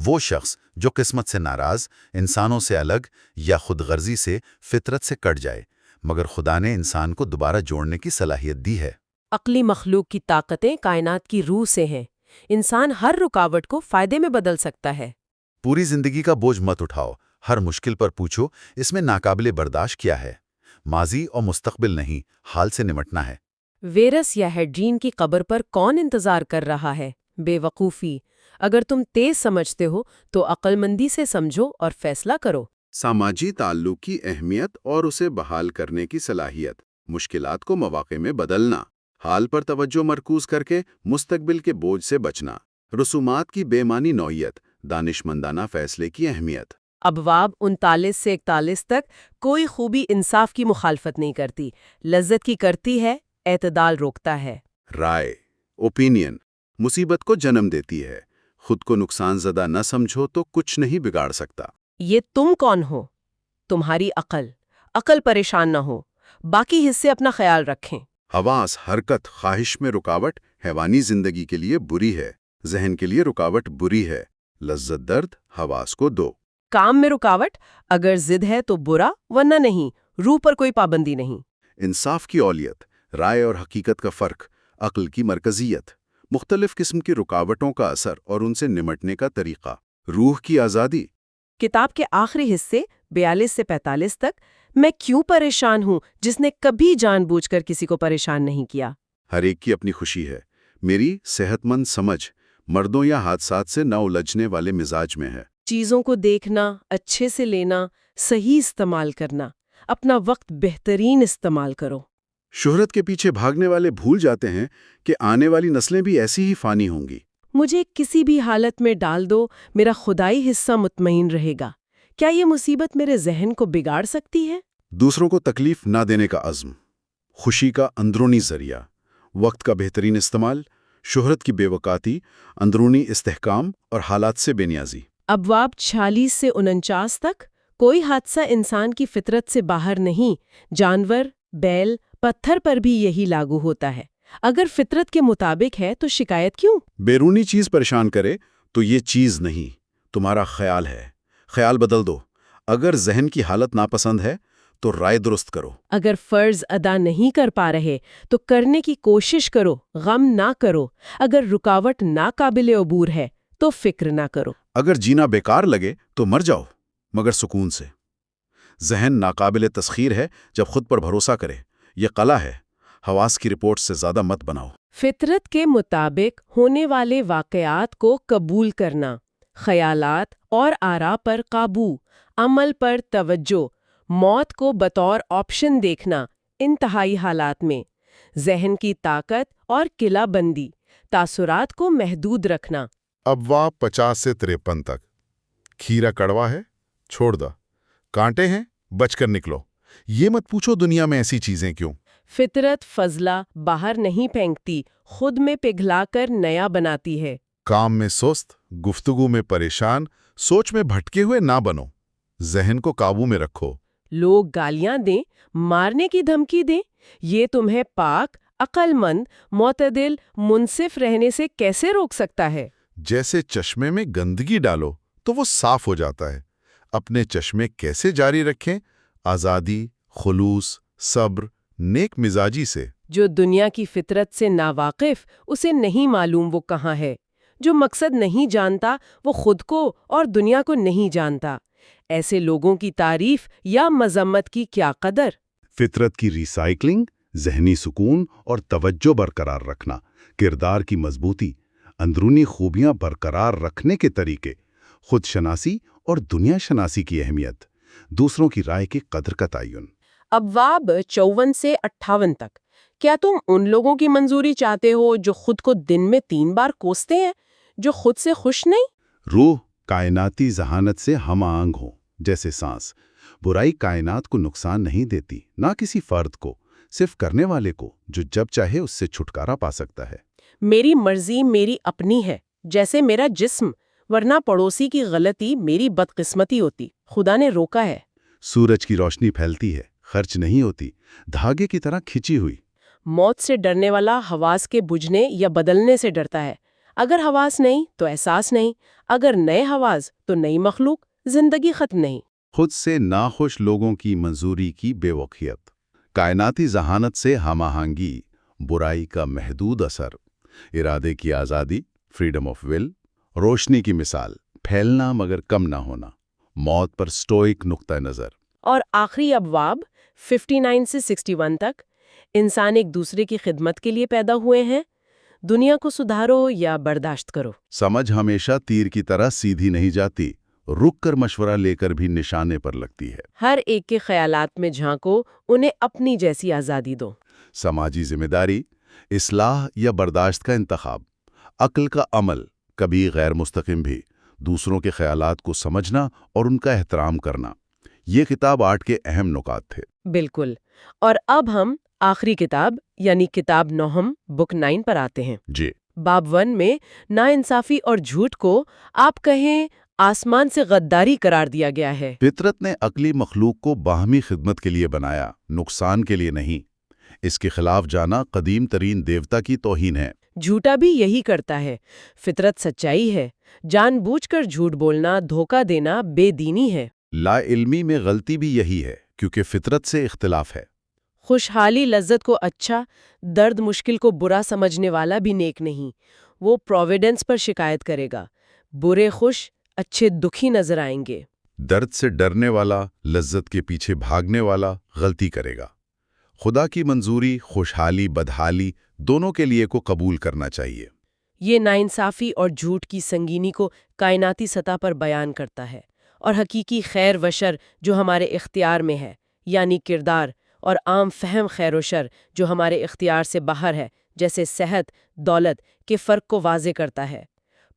وہ شخص جو قسمت سے ناراض، انسانوں سے الگ یا خود غرضی سے فطرت سے کٹ جائے، مگر خدا نے انسان کو دوبارہ جوڑنے کی صلاحیت دی ہے۔ عقلی مخلوق کی طاقتیں کائنات کی روح سے ہیں، انسان ہر رکاوٹ کو فائدے میں بدل سکتا ہے۔ پوری زندگی کا بوجھ مت اٹھاؤ، ہر مشکل پر پوچھو اس میں ناقابل برداشت کیا ہے۔ ماضی اور مستقبل نہیں، حال سے نمٹنا ہے۔ ویرس یا ہیڈرین کی قبر پر کون انتظار کر رہا ہے؟ بے وقوفی۔ اگر تم تیز سمجھتے ہو تو عقل مندی سے سمجھو اور فیصلہ کرو۔ سماجی تعلق کی اہمیت اور اسے بحال کرنے کی صلاحیت، مشکلات کو مواقع میں بدلنا، حال پر توجہ مرکوز کر کے مستقبل کے بوجھ سے بچنا، رسومات کی بے معنی نوعیت، دانشمندانہ فیصلے کی اہمیت۔ ابواب 39 سے 41 تک کوئی خوبی انصاف کی مخالفت نہیں کرتی، لذت کی کرتی ہے، اعتدال روکتا ہے۔ رائے، اوپینین، مصیبت کو جنم دیتی ہے۔ خود کو نقصان زدہ نہ سمجھو تو کچھ نہیں بگاڑ سکتا۔ یہ تم کون ہو؟ تمہاری عقل۔ عقل پریشان نہ ہو، باقی حصے اپنا خیال رکھیں۔ حواس، حرکت، خواہش میں رکاوٹ حیوانی زندگی کے لیے بری ہے، ذہن کے لیے رکاوٹ بری ہے۔ لذت درد حواس کو دو۔ کام میں رکاوٹ، اگر ضد ہے تو برا، ورنہ نہیں، روح پر کوئی پابندی نہیں۔ انصاف کی اولیت، رائے اور حقیقت کا فرق، عقل کی مرکزیت، مختلف قسم کی رکاوٹوں کا اثر اور ان سے نمٹنے کا طریقہ، روح کی آزادی۔ کتاب کے آخری حصے 42 سے 45 تک میں کیوں پریشان ہوں جس نے کبھی جان بوجھ کر کسی کو پریشان نہیں کیا۔ ہر ایک کی اپنی خوشی ہے، میری صحت مند سمجھ مردوں یا حادثات سے نہ الجھنے والے مزاج میں ہے۔ چیزوں کو دیکھنا، اچھے سے لینا، صحیح استعمال کرنا، اپنا وقت بہترین استعمال کرو۔ شہرت کے پیچھے بھاگنے والے بھول جاتے ہیں کہ آنے والی نسلیں بھی ایسی ہی فانی ہوں گی۔ مجھے کسی بھی حالت میں ڈال دو، میرا خدائی حصہ مطمئن رہے گا۔ کیا یہ مصیبت میرے ذہن کو بگاڑ سکتی ہے؟ دوسروں کو تکلیف نہ دینے کا عزم، خوشی کا اندرونی ذریعہ، وقت کا بہترین استعمال، شہرت کی بے وقاتی، اندرونی استحکام اور حالات سے بے نیازی۔ ابواب 46 سے 49 تک کوئی حادثہ انسان کی فطرت سے باہر نہیں، جانور، بیل، پتھر پر بھی یہی لاگو ہوتا ہے۔ اگر فطرت کے مطابق ہے تو شکایت کیوں؟ بیرونی چیز پریشان کرے تو یہ چیز نہیں، تمہارا خیال ہے، خیال بدل دو۔ اگر ذہن کی حالت ناپسند ہے تو رائے درست کرو۔ اگر فرض ادا نہیں کر پا رہے تو کرنے کی کوشش کرو، غم نہ کرو۔ اگر رکاوٹ ناقابل عبور ہے تو فکر نہ کرو۔ اگر جینا بیکار لگے تو مر جاؤ، مگر سکون سے۔ ذہن ناقابل تسخیر ہے جب خود پر بھروسہ کرے، یہ قلعہ ہے، حواس کی رپورٹ سے زیادہ مت بناؤ۔ فطرت کے مطابق ہونے والے واقعات کو قبول کرنا، خیالات اور آراء پر قابو، عمل پر توجہ، موت کو بطور آپشن دیکھنا، انتہائی حالات میں ذہن کی طاقت اور قلعہ بندی، تاثرات کو محدود رکھنا۔ ابواب 50 سے 53 تک کھیرا کڑوا ہے، چھوڑ دا، کانٹے ہیں، بچ کر نکلو۔ یہ مت پوچھو دنیا میں ایسی چیزیں کیوں۔ فطرت فضلہ باہر نہیں پھینکتی، خود میں پگھلا کر نیا بناتی ہے۔ کام میں سست، گفتگو میں پریشان، سوچ میں بھٹکے ہوئے نہ بنو، ذہن کو قابو میں رکھو۔ لوگ گالیاں دیں، مارنے کی دھمکی دیں، یہ تمہیں پاک، عقل مند، معتدل، منصف رہنے سے کیسے روک سکتا ہے؟ جیسے چشمے میں گندگی ڈالو تو وہ صاف ہو جاتا ہے، اپنے چشمے کیسے جاری رکھیں؟ آزادی، خلوص، صبر، نیک مزاجی سے، جو دنیا کی فطرت سے ناواقف، اسے نہیں معلوم وہ کہاں ہے، جو مقصد نہیں جانتا وہ خود کو اور دنیا کو نہیں جانتا۔ ایسے لوگوں کی تعریف یا مذمت کی کیا قدر؟ فطرت کی ریسائکلنگ، ذہنی سکون اور توجہ برقرار رکھنا، کردار کی مضبوطی، اندرونی خوبیاں برقرار رکھنے کے طریقے، خود شناسی اور دنیا شناسی کی اہمیت، دوسروں کی رائے کی قدر کا تعین۔ ابواب 54 سے 58 تک۔ کیا تم ان لوگوں کی منظوری چاہتے ہو جو خود کو دن میں 3 بار کوستے ہیں، جو خود سے خوش نہیں؟ روح کائناتی ذہانت سے ہم آہنگ ہو، جیسے سانس۔ برائی کائنات کو نقصان نہیں دیتی، نہ کسی فرد کو، صرف کرنے والے کو، جو جب چاہے اس سے چھٹکارا پا سکتا ہے۔ میری مرضی میری اپنی ہے، جیسے میرا جسم، ورنہ پڑوسی کی غلطی میری بدقسمتی ہوتی، خدا نے روکا ہے۔ سورج کی روشنی پھیلتی ہے، خرچ نہیں ہوتی، دھاگے کی طرح کھچی ہوئی۔ موت سے ڈرنے والا حواس کے بجھنے یا بدلنے سے ڈرتا ہے۔ اگر حواس نہیں تو احساس نہیں، اگر نئے حواس تو نئی مخلوق، زندگی ختم نہیں۔ خود سے ناخوش لوگوں کی منظوری کی بے وقفیت، کائناتی ذہانت سے ہم آہنگی، برائی کا محدود اثر، ارادے کی آزادی، فریڈم آف ول، روشنی کی مثال، پھیلنا مگر کم نہ ہونا، موت پر سٹوئک نقطہ نظر۔ اور آخری ابواب 59 سے 61 تک، انسان ایک دوسرے کی خدمت کے لیے پیدا ہوئے ہیں، دنیا کو سدھارو یا برداشت کرو۔ سمجھ ہمیشہ تیر کی طرح سیدھی نہیں جاتی، رک کر مشورہ لے کر بھی نشانے پر لگتی ہے۔ ہر ایک کے خیالات میں جھانکو، انہیں اپنی جیسی آزادی دو۔ سماجی ذمہ داری، اصلاح یا برداشت کا انتخاب، عقل کا عمل، کبھی غیر مستقیم بھی، دوسروں کے خیالات کو سمجھنا اور ان کا احترام کرنا، یہ کتاب 8 کے اہم نکات تھے۔ بالکل۔ اور اب ہم آخری کتاب یعنی کتاب نحم بک 9 پر آتے ہیں۔ جی، باب 1 میں ناانصافی اور جھوٹ کو آپ کہیں آسمان سے غداری قرار دیا گیا ہے۔ فطرت نے عقلی مخلوق کو باہمی خدمت کے لیے بنایا، نقصان کے لیے نہیں۔ اس کے خلاف جانا قدیم ترین دیوتا کی توہین ہے۔ جھوٹا بھی یہی کرتا ہے۔ فطرت سچائی ہے، جان بوجھ کر جھوٹ بولنا، دھوکہ دینا بے دینی ہے۔ لا علمی میں غلطی بھی یہی ہے، کیونکہ فطرت سے اختلاف ہے۔ خوشحالی لذت کو اچھا، درد مشکل کو برا سمجھنے والا بھی نیک نہیں۔ وہ پروویڈنس پر شکایت کرے گا۔ برے خوش، اچھے دکھی نظر آئیں گے۔ درد سے ڈرنے والا، لذت کے پیچھے بھاگنے والا غلطی کرے گا۔ خدا کی منظوری، خوشحالی بدحالی دونوں کے لیے کو قبول کرنا چاہیے۔ یہ ناانصافی اور جھوٹ کی سنگینی کو کائناتی سطح پر بیان کرتا ہے، اور حقیقی خیر و شر جو ہمارے اختیار میں ہے، یعنی کردار، اور عام فہم خیر و شر جو ہمارے اختیار سے باہر ہے، جیسے صحت، دولت، کے فرق کو واضح کرتا ہے۔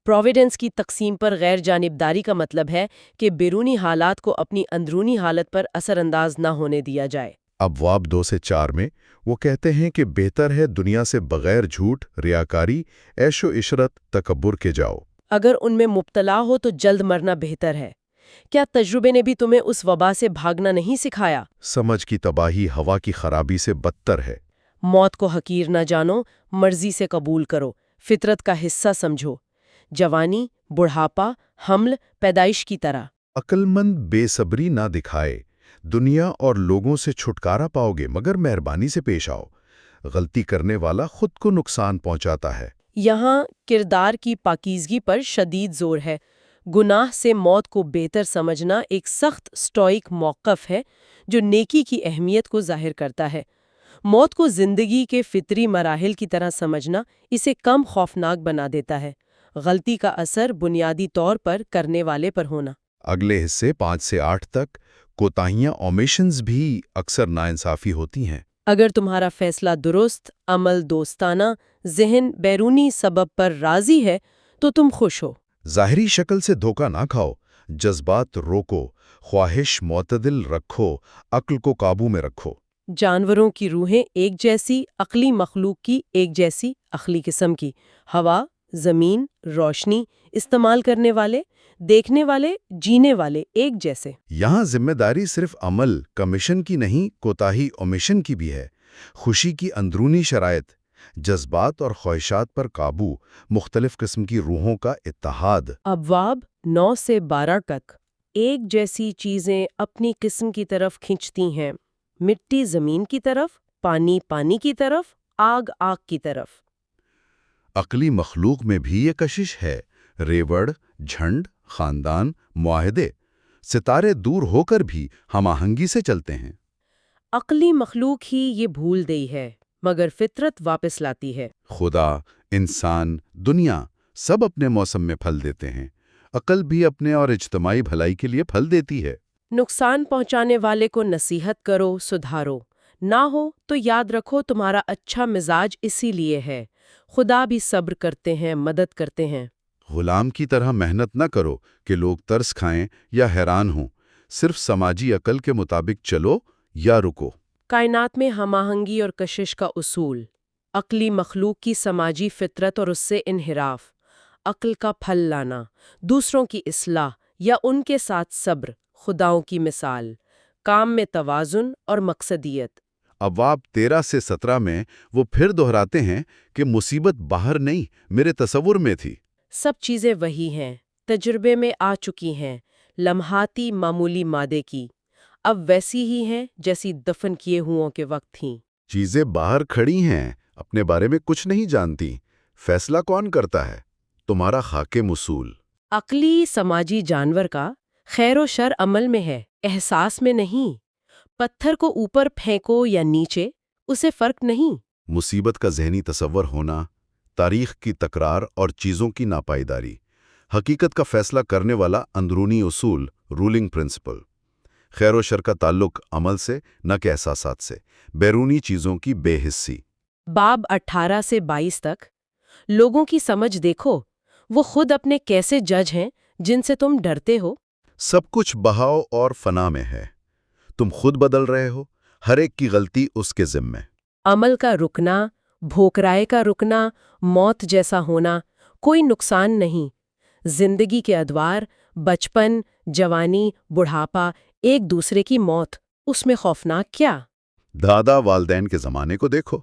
پروویڈنس کی تقسیم پر غیر جانبداری کا مطلب ہے کہ بیرونی حالات کو اپنی اندرونی حالت پر اثر انداز نہ ہونے دیا جائے۔ ابواب 2 سے 4 میں وہ کہتے ہیں کہ بہتر ہے دنیا سے بغیر جھوٹ، ریاکاری، عیش و عشرت، تکبر کے جاؤ۔ اگر ان میں مبتلا ہو تو جلد مرنا بہتر ہے۔ کیا تجربے نے بھی تمہیں اس وبا سے بھاگنا نہیں سکھایا؟ سمجھ کی تباہی ہوا کی خرابی سے بدتر ہے۔ موت کو حقیر نہ جانو، مرضی سے قبول کرو، فطرت کا حصہ سمجھو۔ جوانی، بڑھاپا، حمل، پیدائش کی طرح۔ عقل مند بے صبری نہ دکھائے، دنیا اور لوگوں سے چھٹکارا پاؤ گے مگر مہربانی سے پیش آؤ۔ غلطی کرنے والا خود کو نقصان پہنچاتا ہے۔ یہاں کردار کی پاکیزگی پر شدید زور ہے۔ گناہ سے موت کو بہتر سمجھنا ایک سخت سٹوئک موقف ہے جو نیکی کی اہمیت کو ظاہر کرتا ہے۔ موت کو زندگی کے فطری مراحل کی طرح سمجھنا اسے کم خوفناک بنا دیتا ہے۔ غلطی کا اثر بنیادی طور پر کرنے والے پر ہونا۔ اگلے حصے 5 سے 8 تک کوتاہیاں اومیشنز بھی اکثر ناانصافی ہوتی ہیں۔ اگر تمہارا فیصلہ درست، عمل دوستانہ، ذہن بیرونی سبب پر راضی ہے تو تم خوش ہو۔ ظاہری شکل سے دھوکہ نہ کھاؤ، جذبات روکو، خواہش معتدل رکھو، عقل کو قابو میں رکھو۔ جانوروں کی روحیں ایک جیسی، عقلی مخلوق کی ایک جیسی، عقلی قسم کی۔ ہوا، زمین، روشنی، استعمال کرنے والے، دیکھنے والے، جینے والے ایک جیسے۔ یہاں ذمہ داری صرف عمل کمیشن کی نہیں، کوتاہی اومیشن کی بھی ہے۔ خوشی کی اندرونی شرائط، جذبات اور خواہشات پر قابو، مختلف قسم کی روحوں کا اتحاد۔ ابواب 9 سے 12 تک۔ ایک جیسی چیزیں اپنی قسم کی طرف کھنچتی ہیں، مٹی زمین کی طرف، پانی پانی کی طرف، آگ آگ کی طرف۔ عقلی مخلوق میں بھی یہ کشش ہے، ریوڑ، جھنڈ، خاندان، معاہدے، ستارے دور ہو کر بھی ہم آہنگی سے چلتے ہیں۔ عقلی مخلوق ہی یہ بھول گئی ہے، مگر فطرت واپس لاتی ہے۔ خدا، انسان، دنیا سب اپنے موسم میں پھل دیتے ہیں، عقل بھی اپنے اور اجتماعی بھلائی کے لیے پھل دیتی ہے۔ نقصان پہنچانے والے کو نصیحت کرو، سدھارو، نہ ہو تو یاد رکھو تمہارا اچھا مزاج اسی لیے ہے۔ خدا بھی صبر کرتے ہیں، مدد کرتے ہیں۔ غلام کی طرح محنت نہ کرو کہ لوگ ترس کھائیں یا حیران ہوں، صرف سماجی عقل کے مطابق چلو یا رکو۔ کائنات میں ہم آہنگی اور کشش کا اصول، عقلی مخلوق کی سماجی فطرت اور اس سے انحراف، عقل کا پھل لانا، دوسروں کی اصلاح یا ان کے ساتھ صبر، خداؤں کی مثال، کام میں توازن اور مقصدیت۔ ابواب 13 سے 17 میں وہ پھر دہراتے ہیں کہ مصیبت باہر نہیں، میرے تصور میں تھی۔ سب چیزیں وہی ہیں، تجربے میں آ چکی ہیں، لمحاتی معمولی مادے کی، اب ویسی ہی ہیں جیسی دفن کیے ہوں کے وقت تھیں۔ چیزیں باہر کھڑی ہیں، اپنے بارے میں کچھ نہیں جانتی، فیصلہ کون کرتا ہے؟ تمہارا حاکم اصول۔ عقلی سماجی جانور کا خیر و شر عمل میں ہے، احساس میں نہیں۔ پتھر کو اوپر پھینکو یا نیچے، اسے فرق نہیں۔ مصیبت کا ذہنی تصور ہونا، تاریخ کی تکرار اور چیزوں کی ناپائیداری، حقیقت کا فیصلہ کرنے والا اندرونی اصول، رولنگ پرنسپل۔ خیر و شر کا تعلق عمل سے نہ کہ احساسات سے، بیرونی چیزوں کی بے حسی۔ باب 18 سے 22 تک لوگوں کی سمجھ دیکھو، وہ خود اپنے کیسے جج ہیں جن سے تم ڈرتے ہو۔ سب کچھ بہاؤ اور فنا میں ہے، تم خود بدل رہے ہو، ہر ایک کی غلطی اس کے ذمے۔ عمل کا رکنا، بھوکرائے کا رکنا، موت جیسا ہونا، کوئی نقصان نہیں۔ زندگی کے ادوار، بچپن، جوانی، بڑھاپا، ایک دوسرے کی موت، اس میں خوفناک کیا؟ دادا والدین کے زمانے کو دیکھو،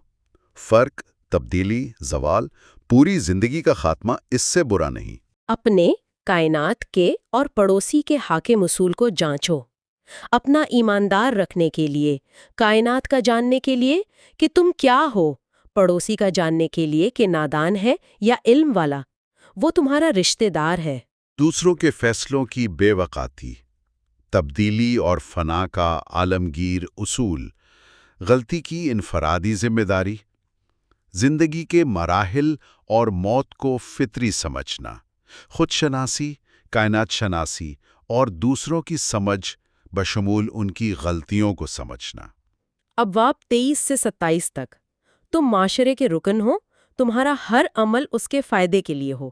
فرق، تبدیلی، زوال، پوری زندگی کا خاتمہ اس سے برا نہیں۔ اپنے، کائنات کے اور پڑوسی کے حاکم اصول کو جانچو، اپنا ایماندار رکھنے کے لیے، کائنات کا جاننے کے لیے کہ تم کیا ہو، پڑوسی کا جاننے کے لیے کہ نادان ہے یا علم والا، وہ تمہارا رشتہ دار ہے۔ دوسروں کے فیصلوں کی بے وقعتی، تبدیلی اور فنا کا عالمگیر اصول، غلطی کی انفرادی ذمہ داری، زندگی کے مراحل اور موت کو فطری سمجھنا، خود شناسی، کائنات شناسی اور دوسروں کی سمجھ بشمول ان کی غلطیوں کو سمجھنا۔ ابواب 23 سے 27 تک تم معاشرے کے رکن ہو، تمہارا ہر عمل اس کے فائدے کے لیے ہو،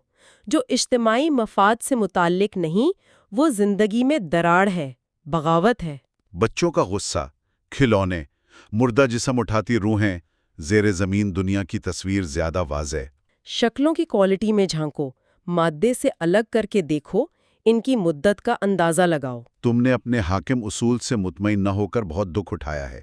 جو اجتماعی مفاد سے متعلق نہیں، وہ زندگی میں دراڑ ہے، بغاوت ہے۔ بچوں کا غصہ، کھلونے، مردہ جسم اٹھاتی روحیں، زیر زمین دنیا کی تصویر زیادہ واضح۔ شکلوں کی کوالٹی میں جھانکو، مادے سے الگ کر کے دیکھو، ان کی مدت کا اندازہ لگاؤ۔ تم نے اپنے حاکم اصول سے مطمئن نہ ہو کر بہت دکھ اٹھایا ہے۔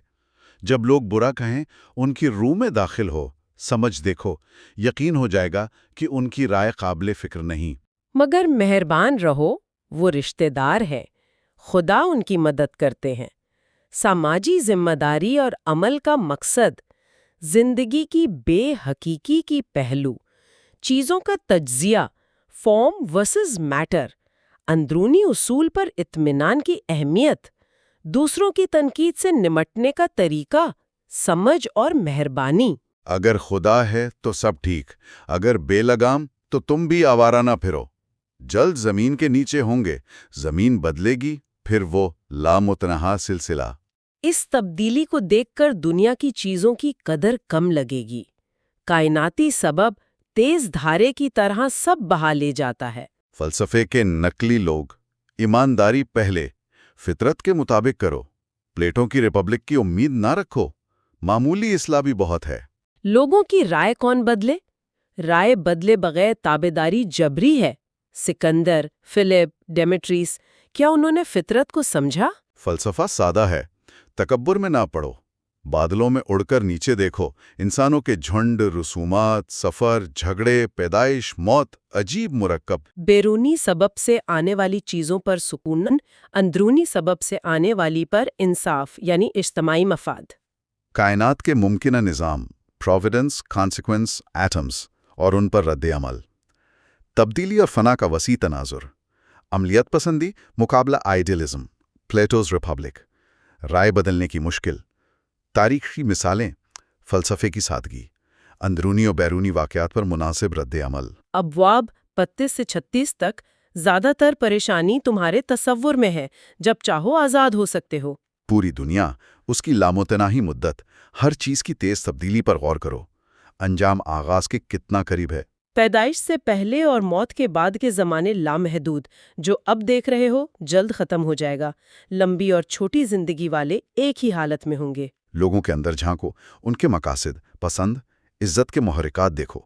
جب لوگ برا کہیں، ان کی روح میں داخل ہو، سمجھ دیکھو، یقین ہو جائے گا کہ ان کی رائے قابل فکر نہیں۔ مگر مہربان رہو، وہ رشتہ دار ہے، خدا ان کی مدد کرتے ہیں۔ سماجی ذمہ داری اور عمل کا مقصد، زندگی کی بے حقیقی کی پہلو، چیزوں کا تجزیہ، فارم ورسز میٹر، اندرونی اصول پر اطمینان کی اہمیت، دوسروں کی تنقید سے نمٹنے کا طریقہ، سمجھ اور مہربانی۔ اگر خدا ہے تو سب ٹھیک، اگر بے لگام تو تم بھی آوارہ نہ پھرو۔ جلد زمین کے نیچے ہوں گے، زمین بدلے گی، پھر وہ لامتناہا سلسلہ۔ اس تبدیلی کو دیکھ کر دنیا کی چیزوں کی قدر کم لگے گی۔ کائناتی سبب تیز دھارے کی طرح سب بہا لے جاتا ہے۔ فلسفے کے نقلی لوگ، ایمانداری پہلے، فطرت کے مطابق کرو، پلیٹوں کی ریپبلک کی امید نہ رکھو، معمولی اصلاح بھی بہت ہے۔ لوگوں کی رائے کون بدلے؟ رائے بدلے بغیر تابعداری جبری ہے۔ سکندر، فلپ، ڈیمیٹریس، کیا انہوں نے فطرت کو سمجھا؟ فلسفہ سادہ ہے، تکبر میں نہ پڑو، بادلوں میں اڑ کر نیچے دیکھو، انسانوں کے جھنڈ، رسومات، سفر، جھگڑے، پیدائش، موت، عجیب مرکب۔ بیرونی سبب سے آنے والی چیزوں پر سکون، اندرونی سبب سے آنے والی پر انصاف، یعنی اجتماعی مفاد۔ کائنات کے ممکنہ نظام، پروویڈنس، کانسیکوینس، ایٹمز اور ان پر رد عمل، تبدیلی اور فنا کا وسیع تناظر، عملیات پسندی مقابلہ آئیڈیلزم، پلیٹوز ریپبلک، رائے بدلنے کی مشکل، تاریخی مثالیں، فلسفے کی سادگی، اندرونی و بیرونی واقعات پر مناسب رد عمل۔ ابواب 32 سے 36 تک زیادہ تر پریشانی تمہارے تصور میں ہے، جب چاہو آزاد ہو سکتے ہو۔ پوری دنیا، اس کی لامتناہی مدت، ہر چیز کی تیز تبدیلی پر غور کرو۔ انجام آغاز کے کتنا قریب ہے؟ پیدائش سے پہلے اور موت کے بعد کے زمانے لامحدود، جو اب دیکھ رہے ہو جلد ختم ہو جائے گا۔ لمبی اور چھوٹی زندگی والے ایک ہی حالت میں ہوں گے۔ لوگوں کے اندر جھانکو، ان کے مقاصد، پسند، عزت کے محرکات دیکھو۔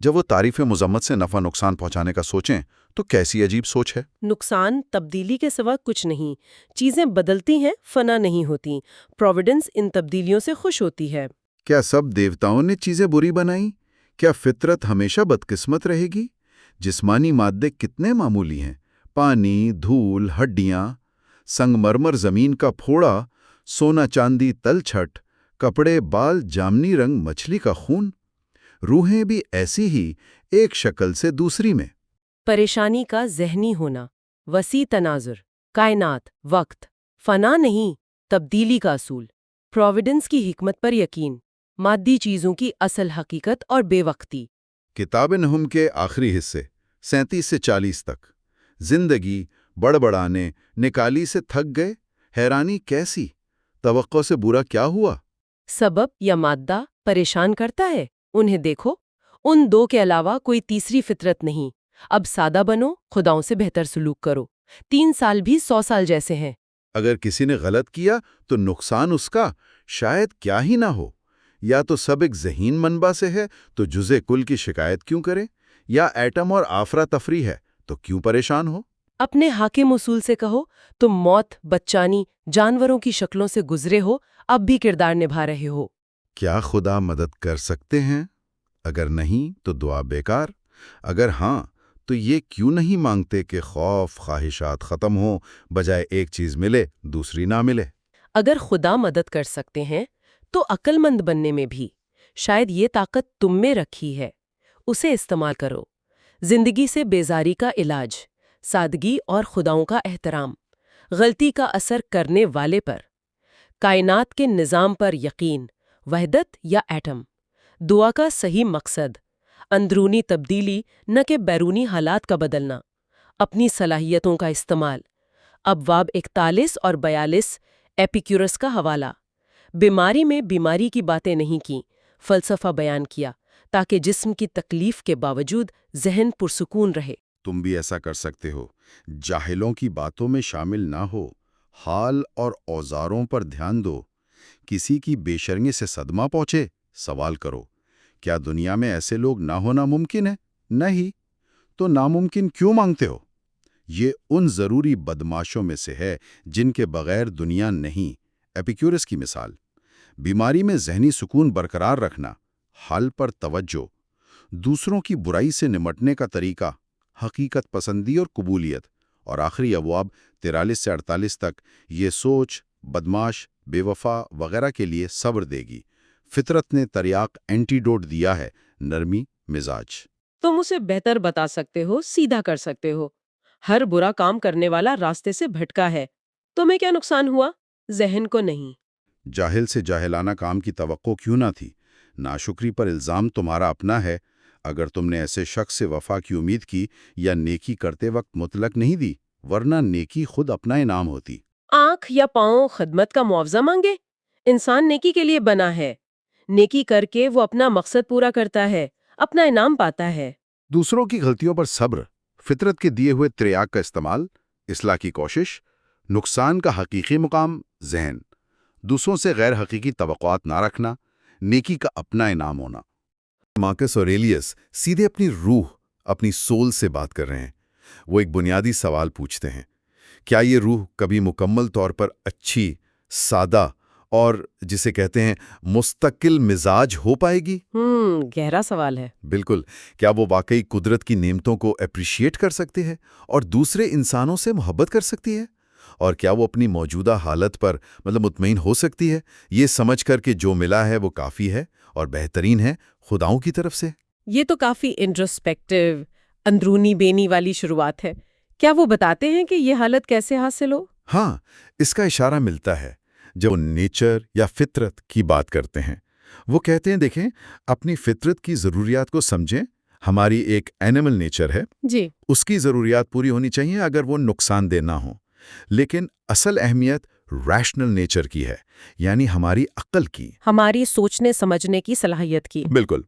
جب وہ تعریف مذمت سے نفع نقصان پہنچانے کا سوچیں تو کیسی عجیب سوچ ہے۔ نقصان تبدیلی کے سوا کچھ نہیں۔ چیزیں بدلتی ہیں، فنا نہیں ہوتی۔ پروویڈنس ان تبدیلیوں سے خوش ہوتی ہے۔ کیا سب دیوتاؤں نے چیزیں بری بنائیں؟ کیا فطرت ہمیشہ بدقسمت رہے گی؟ جسمانی مادے کتنے معمولی ہیں، پانی، دھول، ہڈیاں، سنگ مرمر زمین کا پھوڑا، سونا چاندی تل چھٹ، کپڑے بال جامنی رنگ مچھلی کا خون، روحیں بھی ایسی ہی، ایک شکل سے دوسری میں۔ پریشانی کا ذہنی ہونا، وسیع تناظر، کائنات، وقت، فنا نہیں، تبدیلی کا اصول، پروویڈنس کی حکمت پر یقین، مادی چیزوں کی اصل حقیقت اور بے وقتی۔ کتاب نحم کے آخری حصے 37 سے 40 تک، زندگی بڑبڑانے نکالی سے تھک گئے، حیرانی کیسی، توقع سے برا کیا ہوا؟ سبب یا مادہ پریشان کرتا ہے؟ انہیں دیکھو، ان دو کے علاوہ کوئی تیسری فطرت نہیں۔ اب سادہ بنو، خداؤں سے بہتر سلوک کرو۔ 3 سال بھی 100 سال جیسے ہیں۔ اگر کسی نے غلط کیا تو نقصان اس کا شاید کیا ہی نہ ہو، یا تو سب ایک ذہین منبع سے ہے تو جزء کل کی شکایت کیوں کرے، یا ایٹم اور افراتفری ہے تو کیوں پریشان ہو؟ اپنے حاکم اصول سے کہو، تم موت، بچانی، جانوروں کی شکلوں سے گزرے ہو، اب بھی کردار نبھا رہے ہو۔ کیا خدا مدد کر سکتے ہیں؟ اگر نہیں تو دعا بیکار، اگر ہاں تو یہ کیوں نہیں مانگتے کہ خوف خواہشات ختم ہوں، بجائے ایک چیز ملے دوسری نہ ملے؟ اگر خدا مدد کر سکتے ہیں تو عقل مند بننے میں بھی شاید یہ طاقت تم میں رکھی ہے، اسے استعمال کرو۔ زندگی سے بیزاری کا علاج، سادگی اور خداؤں کا احترام، غلطی کا اثر کرنے والے پر، کائنات کے نظام پر یقین، وحدت یا ایٹم، دعا کا صحیح مقصد، اندرونی تبدیلی نہ کہ بیرونی حالات کا بدلنا، اپنی صلاحیتوں کا استعمال۔ ابواب 41 اور 42 ایپیکورس کا حوالہ۔ بیماری میں بیماری کی باتیں نہیں کیں، فلسفہ بیان کیا تاکہ جسم کی تکلیف کے باوجود ذہن پرسکون رہے۔ تم بھی ایسا کر سکتے ہو، جاہلوں کی باتوں میں شامل نہ ہو، حال اور اوزاروں پر دھیان دو۔ کسی کی بے شرمی سے صدمہ پہنچے، سوال کرو، کیا دنیا میں ایسے لوگ نہ ہونا ممکن ہے؟ نہیں، تو ناممکن کیوں مانگتے ہو؟ یہ ان ضروری بدماشوں میں سے ہے جن کے بغیر دنیا نہیں۔ ایپیکورس کی مثال، بیماری میں ذہنی سکون برقرار رکھنا، حل پر توجہ، دوسروں کی برائی سے نمٹنے کا طریقہ، حقیقت پسندی اور قبولیت، اور آخری ابواب 43 سے 48 تک یہ سوچ بدماش، بے وفا وغیرہ کے لیے صبر دے گی۔ فطرت نے تریاق اینٹیڈوٹ دیا ہے، نرمی مزاج۔ تم اسے بہتر بتا سکتے ہو، سیدھا کر سکتے ہو۔ ہر برا کام کرنے والا راستے سے بھٹکا ہے۔ تمہیں کیا نقصان ہوا؟ ذہن کو نہیں۔ جاہل سے جاہلانہ کام کی توقع کیوں نہ تھی؟ ناشکری پر الزام تمہارا اپنا ہے۔ اگر تم نے ایسے شخص سے وفا کی امید کی یا نیکی کرتے وقت مطلق نہیں دی، ورنہ نیکی خود اپنا انعام ہوتی۔ آنکھ یا پاؤں خدمت کا معاوضہ مانگے؟ انسان نیکی کے لیے بنا ہے۔ نیکی کر کے وہ اپنا مقصد پورا کرتا ہے، اپنا انعام پاتا ہے۔ دوسروں کی غلطیوں پر صبر، فطرت کے دیے ہوئے تریاق کا استعمال، اصلاح کی کوشش، نقصان کا حقیقی مقام ذہن، دوسروں سے غیر حقیقی توقعات نہ رکھنا، نیکی کا اپنا انعام ہونا۔ مارکس اوریلیس سیدھے اپنی روح، اپنی سول سے بات کر رہے ہیں۔ وہ ایک بنیادی سوال پوچھتے ہیں، کیا یہ روح کبھی مکمل طور پر اچھی، سادہ اور جسے کہتے ہیں مستقل مزاج ہو پائے گی؟ گہرا سوال ہے۔ بالکل۔ کیا وہ واقعی قدرت کی نعمتوں کو اپریشیٹ کر سکتی ہے اور دوسرے انسانوں سے محبت کر سکتی ہے اور کیا وہ اپنی موجودہ حالت پر مطمئن ہو سکتی ہے، یہ سمجھ کر کہ جو ملا ہے وہ کافی ہے اور بہترین ہے خداؤں کی طرف سے۔ یہ تو کافی انٹروسپیکٹیو، اندرونی بینی والی شروعات ہے۔ کیا وہ بتاتے ہیں کہ یہ حالت کیسے حاصل ہو؟ ہاں، اس کا اشارہ ملتا ہے جب وہ نیچر یا فطرت کی بات کرتے ہیں۔ وہ کہتے ہیں دیکھیں، اپنی فطرت کی ضروریات کو سمجھیں۔ ہماری ایک اینیمل نیچر ہے، جی، اس کی ضروریات پوری ہونی چاہیے اگر وہ نقصان دہ نہ ہوں، لیکن اصل اہمیت ریشنل نیچر کی ہے، یعنی ہماری عقل کی۔ ہماری سوچنے سمجھنے کی صلاحیت کی۔ بالکل،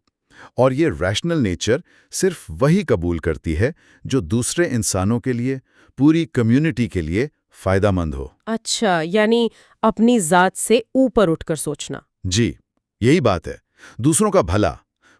اور یہ ریشنل نیچر صرف وہی قبول کرتی ہے جو دوسرے انسانوں کے لیے، پوری کمیونٹی کے لیے فائدہ مند ہو۔ اچھا، یعنی اپنی ذات سے اوپر اٹھ کر سوچنا۔ جی، یہی بات ہے، دوسروں کا بھلا،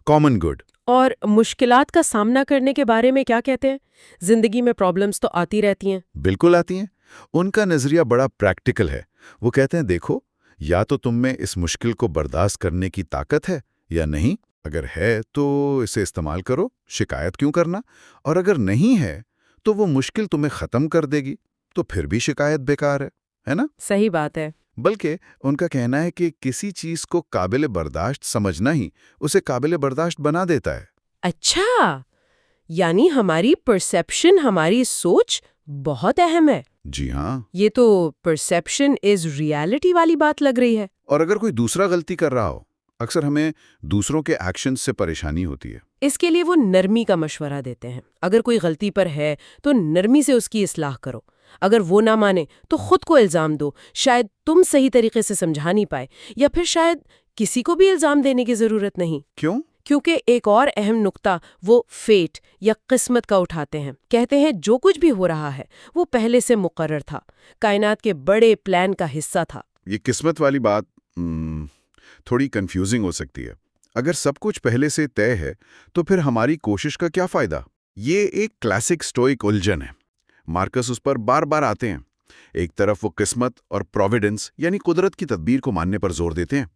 کامن گڈ۔ اور مشکلات کا سامنا کرنے کے بارے میں کیا کہتے ہیں؟ زندگی میں پرابلمز تو آتی رہتی ہیں۔ بالکل آتی ہیں۔ ان کا نظریہ بڑا پریکٹیکل ہے۔ وہ کہتے ہیں دیکھو، یا تو تم میں اس مشکل کو برداشت کرنے کی طاقت ہے یا نہیں۔ اگر ہے تو اسے استعمال کرو، شکایت کیوں کرنا؟ اور اگر نہیں ہے تو وہ مشکل تمہیں ختم کر دے گی، تو پھر بھی شکایت بیکار ہے نا؟ صحیح بات ہے۔ بلکہ ان کا کہنا ہے کہ کسی چیز کو قابل برداشت سمجھنا ہی اسے قابل برداشت بنا دیتا ہے۔ اچھا، یعنی ہماری پرسیپشن، ہماری سوچ بہت اہم ہے۔ جی ہاں۔ یہ تو پرسیپشن از ریالٹی والی بات لگ رہی ہے۔ اور اگر کوئی دوسرا غلطی کر رہا ہو، اکثر ہمیں دوسروں کے ایکشن سے پریشانی ہوتی ہے۔ اس کے لیے وہ نرمی کا مشورہ دیتے ہیں۔ اگر کوئی غلطی پر ہے تو نرمی سے اس کی اصلاح کرو۔ اگر وہ نہ مانے تو خود کو الزام دو، شاید تم صحیح طریقے سے سمجھا نہیں پائے، یا پھر شاید کسی کو بھی الزام دینے کی ضرورت نہیں۔ کیوں؟ کیونکہ ایک اور اہم نقطہ وہ فیٹ یا قسمت کا اٹھاتے ہیں۔ کہتے ہیں جو کچھ بھی ہو رہا ہے وہ پہلے سے مقرر تھا، کائنات کے بڑے پلان کا حصہ تھا۔ یہ قسمت والی بات تھوڑی کنفیوزنگ ہو سکتی ہے۔ اگر سب کچھ پہلے سے طے ہے تو پھر ہماری کوشش کا کیا فائدہ؟ یہ ایک کلاسک سٹوئک الجھن ہے۔ مارکس اس پر بار بار آتے ہیں۔ ایک طرف وہ قسمت اور پروویڈنس یعنی قدرت کی تدبیر کو ماننے پر زور دیتے ہیں۔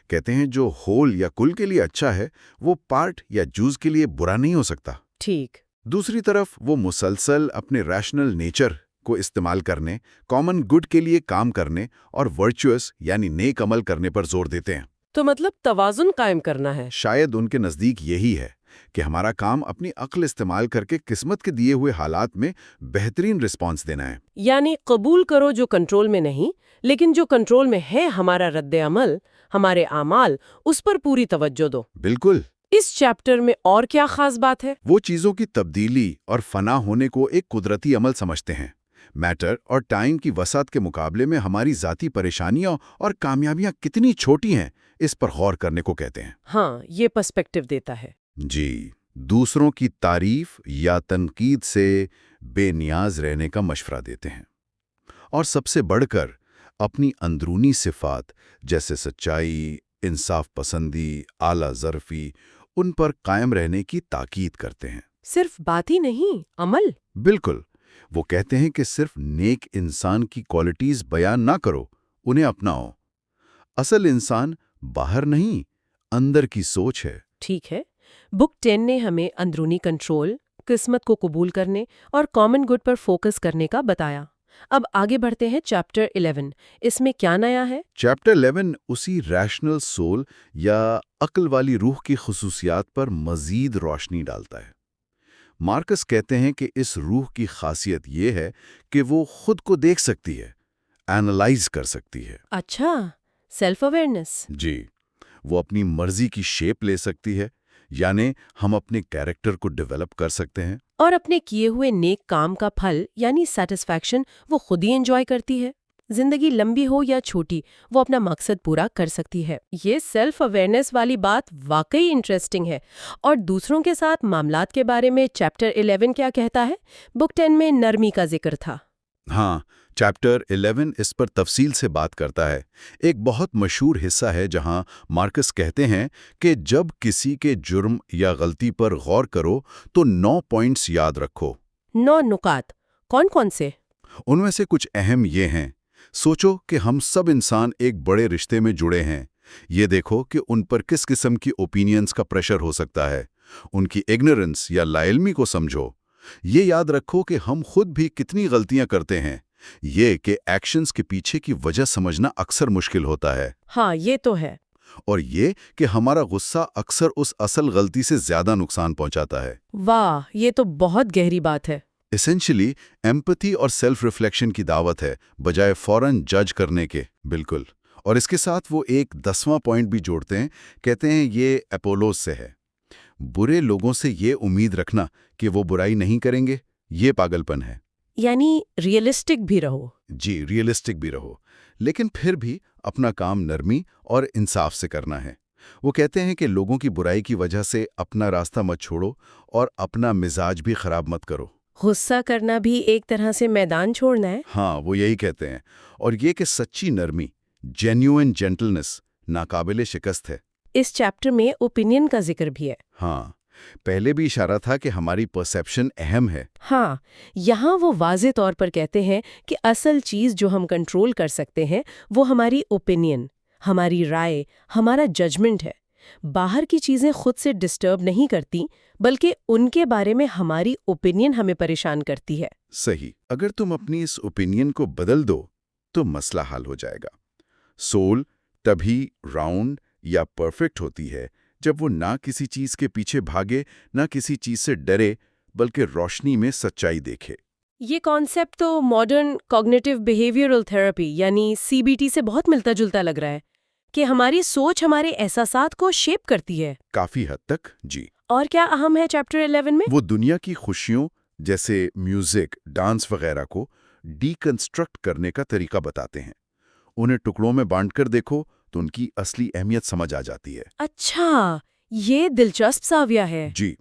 کہتے ہیں جو ہول یا کل کے لیے اچھا ہے وہ پارٹ یا جوز کے لیے برا نہیں ہو سکتا۔ ٹھیک۔ دوسری طرف وہ مسلسل اپنے ریشنل نیچر کو استعمال کرنے، کامن گڈ کے لیے کام کرنے اور ورچوئس یعنی نیک عمل کرنے پر زور دیتے ہیں۔ تو مطلب توازن قائم کرنا ہے۔ شاید ان کے نزدیک یہی ہے کہ ہمارا کام اپنی عقل استعمال کر کے قسمت کے دیے ہوئے حالات میں بہترین رسپانس دینا ہے۔ یعنی قبول کرو جو کنٹرول میں نہیں، لیکن جو کنٹرول میں ہے ہمارا رد عمل، ہمارے اعمال، اس پر پوری توجہ دو۔ بالکل۔ اس چیپٹر میں اور کیا خاص بات ہے؟ وہ چیزوں کی تبدیلی اور فنا ہونے کو ایک قدرتی عمل سمجھتے ہیں۔ میٹر اور ٹائم کی وسعت کے مقابلے میں ہماری ذاتی پریشانیاں اور کامیابیاں کتنی چھوٹی ہیں، اس پر غور کرنے کو کہتے ہیں۔ ہاں، یہ پرسپیکٹیو دیتا ہے۔ جی، دوسروں کی تعریف یا تنقید سے بے نیاز رہنے کا مشورہ دیتے ہیں، اور سب سے بڑھ کر اپنی اندرونی صفات جیسے سچائی، انصاف پسندی، اعلیٰ ظرفی، ان پر قائم رہنے کی تاکید کرتے ہیں۔ صرف بات ہی نہیں، عمل۔ بالکل، وہ کہتے ہیں کہ صرف نیک انسان کی کوالٹیز بیان نہ کرو، انہیں اپناؤ۔ اصل انسان باہر نہیں، اندر کی سوچ ہے۔ ٹھیک ہے، بک 10 نے ہمیں اندرونی کنٹرول، قسمت کو قبول کرنے اور کامن گڈ پر فوکس کرنے کا بتایا۔ اب آگے بڑھتے ہیں چیپٹر 11۔ اس میں کیا نیا ہے؟ چیپٹر 11 اسی ریشنل سول یا عقل والی روح کی خصوصیات پر مزید روشنی ڈالتا ہے۔ مارکس کہتے ہیں کہ اس روح کی خاصیت یہ ہے کہ وہ خود کو دیکھ سکتی ہے، اینالائز کر سکتی ہے۔ اچھا، سیلف اویئرنس۔ جی، وہ اپنی مرضی کی شیپ لے سکتی ہے، یعنی ہم اپنے کیریکٹر کو ڈیولپ کر سکتے ہیں۔ اور اپنے کیے ہوئے نیک کام کا پھل یعنی سیٹسفیکشن وہ خود ہی انجوائے کرتی ہے۔ زندگی لمبی ہو یا چھوٹی، وہ اپنا مقصد پورا کر سکتی ہے۔ یہ سیلف اویئرنس والی بات واقعی انٹرسٹنگ ہے۔ اور دوسروں کے ساتھ معاملات کے بارے میں چیپٹر 11 کیا کہتا ہے؟ بک 10 میں نرمی کا ذکر تھا۔ ہاں، چیپٹر 11 اس پر تفصیل سے بات کرتا ہے۔ ایک بہت مشہور حصہ ہے جہاں مارکس کہتے ہیں کہ جب کسی کے جرم یا غلطی پر غور کرو تو 9 پوائنٹس یاد رکھو۔ 9 نکات کون کون سے؟ ان میں سے کچھ اہم یہ ہیں۔ سوچو کہ ہم سب انسان ایک بڑے رشتے میں جڑے ہیں۔ یہ دیکھو کہ ان پر کس قسم کی اوپینینز کا پریشر ہو سکتا ہے۔ ان کی اگنورنس یا لا علمی کو سمجھو۔ یہ یاد رکھو کہ ہم خود بھی کتنی غلطیاں کرتے ہیں، یہ کہ ایکشنز کے پیچھے کی وجہ سمجھنا اکثر مشکل ہوتا ہے، ہاں یہ تو ہے۔ اور یہ کہ ہمارا غصہ اکثر اس اصل غلطی سے زیادہ نقصان پہنچاتا ہے۔ واہ، یہ تو بہت گہری بات ہے۔ اسینشلی ایمپتھی اور سیلف ریفلیکشن کی دعوت ہے بجائے فوراً جج کرنے کے۔ بالکل۔ اور اس کے ساتھ وہ ایک 10واں پوائنٹ بھی جوڑتے ہیں، کہتے ہیں یہ اپولوس سے ہے۔ برے لوگوں سے یہ امید رکھنا کہ وہ برائی نہیں کریں گے، یہ پاگلپن ہے۔ یعنی ریئلسٹک بھی رہو۔ جی، ریئلسٹک بھی رہو، لیکن پھر بھی اپنا کام نرمی اور انصاف سے کرنا ہے۔ وہ کہتے ہیں کہ لوگوں کی برائی کی وجہ سے اپنا راستہ مت چھوڑو اور اپنا مزاج بھی خراب مت کرو۔ غصہ کرنا بھی ایک طرح سے میدان چھوڑنا ہے۔ ہاں، وہ یہی کہتے ہیں، اور یہ کہ سچی نرمی، جینیوئن جینٹلنس، ناقابل شکست ہے۔ اس چیپٹر میں اوپینین کا ذکر بھی ہے۔ ہاں، پہلے بھی اشارہ تھا کہ ہماری پرسیپشن اہم ہے۔ ہاں، یہاں وہ واضح طور پر کہتے ہیں کہ اصل چیز جو ہم کنٹرول کر سکتے ہیں وہ ہماری اوپینین، ہماری رائے، ہمارا ججمنٹ ہے۔ باہر کی چیزیں خود سے ڈسٹرب نہیں کرتی، بلکہ ان کے بارے میں ہماری اوپینین ہمیں پریشان کرتی ہے۔ صحیح۔ اگر تم اپنی اس اوپینین کو بدل دو تو مسئلہ حل ہو جائے گا۔ سول تبھی راؤنڈ یا پرفیکٹ ہوتی ہے جب وہ نہ کسی چیز کے پیچھے بھاگے، نہ کسی چیز سے ڈرے، بلکہ روشنی میں سچائی دیکھے۔ یہ کانسیپٹ تو ماڈرن کوگنیٹو بیہیویئرل تھراپی یعنی CBT سے بہت ملتا جلتا لگ رہا ہے، کہ ہماری سوچ ہمارے احساسات کو شیپ کرتی ہے۔ کافی حد تک، جی۔ اور کیا اہم ہے چیپٹر 11 میں؟ وہ دنیا کی خوشیوں جیسے میوزک، ڈانس وغیرہ کو ڈی کنسٹرکٹ کرنے کا طریقہ بتاتے ہیں۔ انہیں ٹکڑوں میں بانٹ کر دیکھو تو ان کی اصلی اہمیت سمجھ آ جاتی ہے۔ اچھا، یہ دلچسپ ساویہ ہے۔ جی،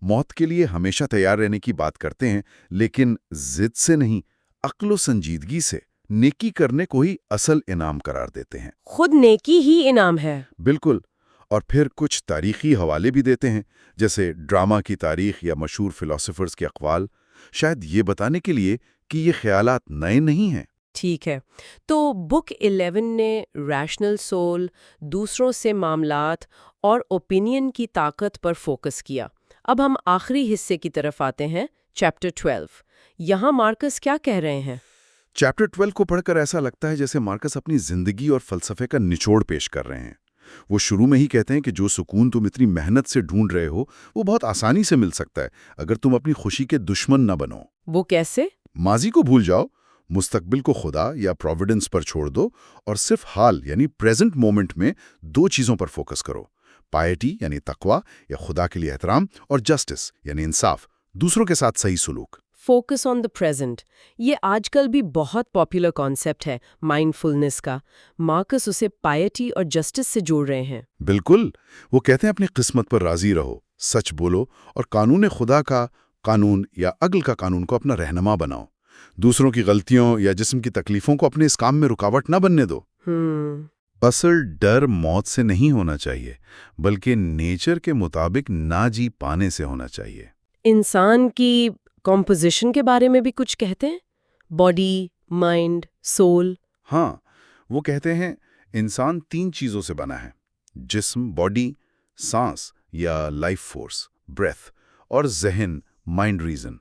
موت کے لیے ہمیشہ تیار رہنے کی بات کرتے ہیں، لیکن ضد سے نہیں، عقل و سنجیدگی سے نیکی کرنے کو ہی اصل انعام قرار دیتے ہیں۔ خود نیکی ہی انعام ہے۔ بالکل۔ اور پھر کچھ تاریخی حوالے بھی دیتے ہیں، جیسے ڈرامہ کی تاریخ یا مشہور فلاسفرز کے اقوال، شاید یہ بتانے کے لیے کہ یہ خیالات نئے نہیں ہیں۔ ٹھیک ہے، تو بک 11 نے ریشنل سول، دوسروں سے معاملات اور اوپینین کی طاقت پر فوکس کیا۔ اب ہم آخری حصے کی طرف آتے ہیں، چیپٹر 12۔ یہاں مارکس کیا کہہ رہے ہیں؟ چیپٹر 12 کو پڑھ کر ایسا لگتا ہے جیسے مارکس اپنی زندگی اور فلسفے کا نچوڑ پیش کر رہے ہیں۔ وہ شروع میں ہی کہتے ہیں کہ جو سکون تم اتنی محنت سے ڈھونڈ رہے ہو وہ بہت آسانی سے مل سکتا ہے اگر تم اپنی خوشی کے دشمن نہ بنو۔ وہ کیسے؟ ماضی کو بھول جاؤ، مستقبل کو خدا یا پروویڈنس پر چھوڑ دو، اور صرف حال یعنی پریزنٹ مومنٹ میں دو چیزوں پر فوکس کرو: پائٹی یعنی تقوی یا خدا کے لیے احترام، اور جسٹس یعنی انصاف، دوسروں کے ساتھ صحیح سلوک۔ فوکس آن دا پریزنٹ، یہ آج کل بھی بہت پاپولر کانسیپٹ ہے مائنڈ فلنس کا۔ مارکس اسے پائٹی اور جسٹس سے جوڑ رہے ہیں۔ بالکل، وہ کہتے ہیں اپنی قسمت پر راضی رہو، سچ بولو، اور قانون خدا کا قانون یا عقل کا قانون کو اپنا رہنما بناؤ۔ دوسروں کی غلطیوں یا جسم کی تکلیفوں کو اپنے اس کام میں رکاوٹ نہ بننے دو۔ اصل ڈر موت سے نہیں ہونا چاہیے، بلکہ نیچر کے مطابق نہ جی پانے سے ہونا چاہیے۔ انسان کی کمپوزیشن کے بارے میں بھی کچھ کہتے ہیں؟ Body, mind, civil. ہاں، وہ کہتے ہیں انسان 3 چیزوں سے بنا ہے: جسم، باڈی، سانس یا لائف فورس، بریتھ، اور ذہن، مائنڈ، ریزن۔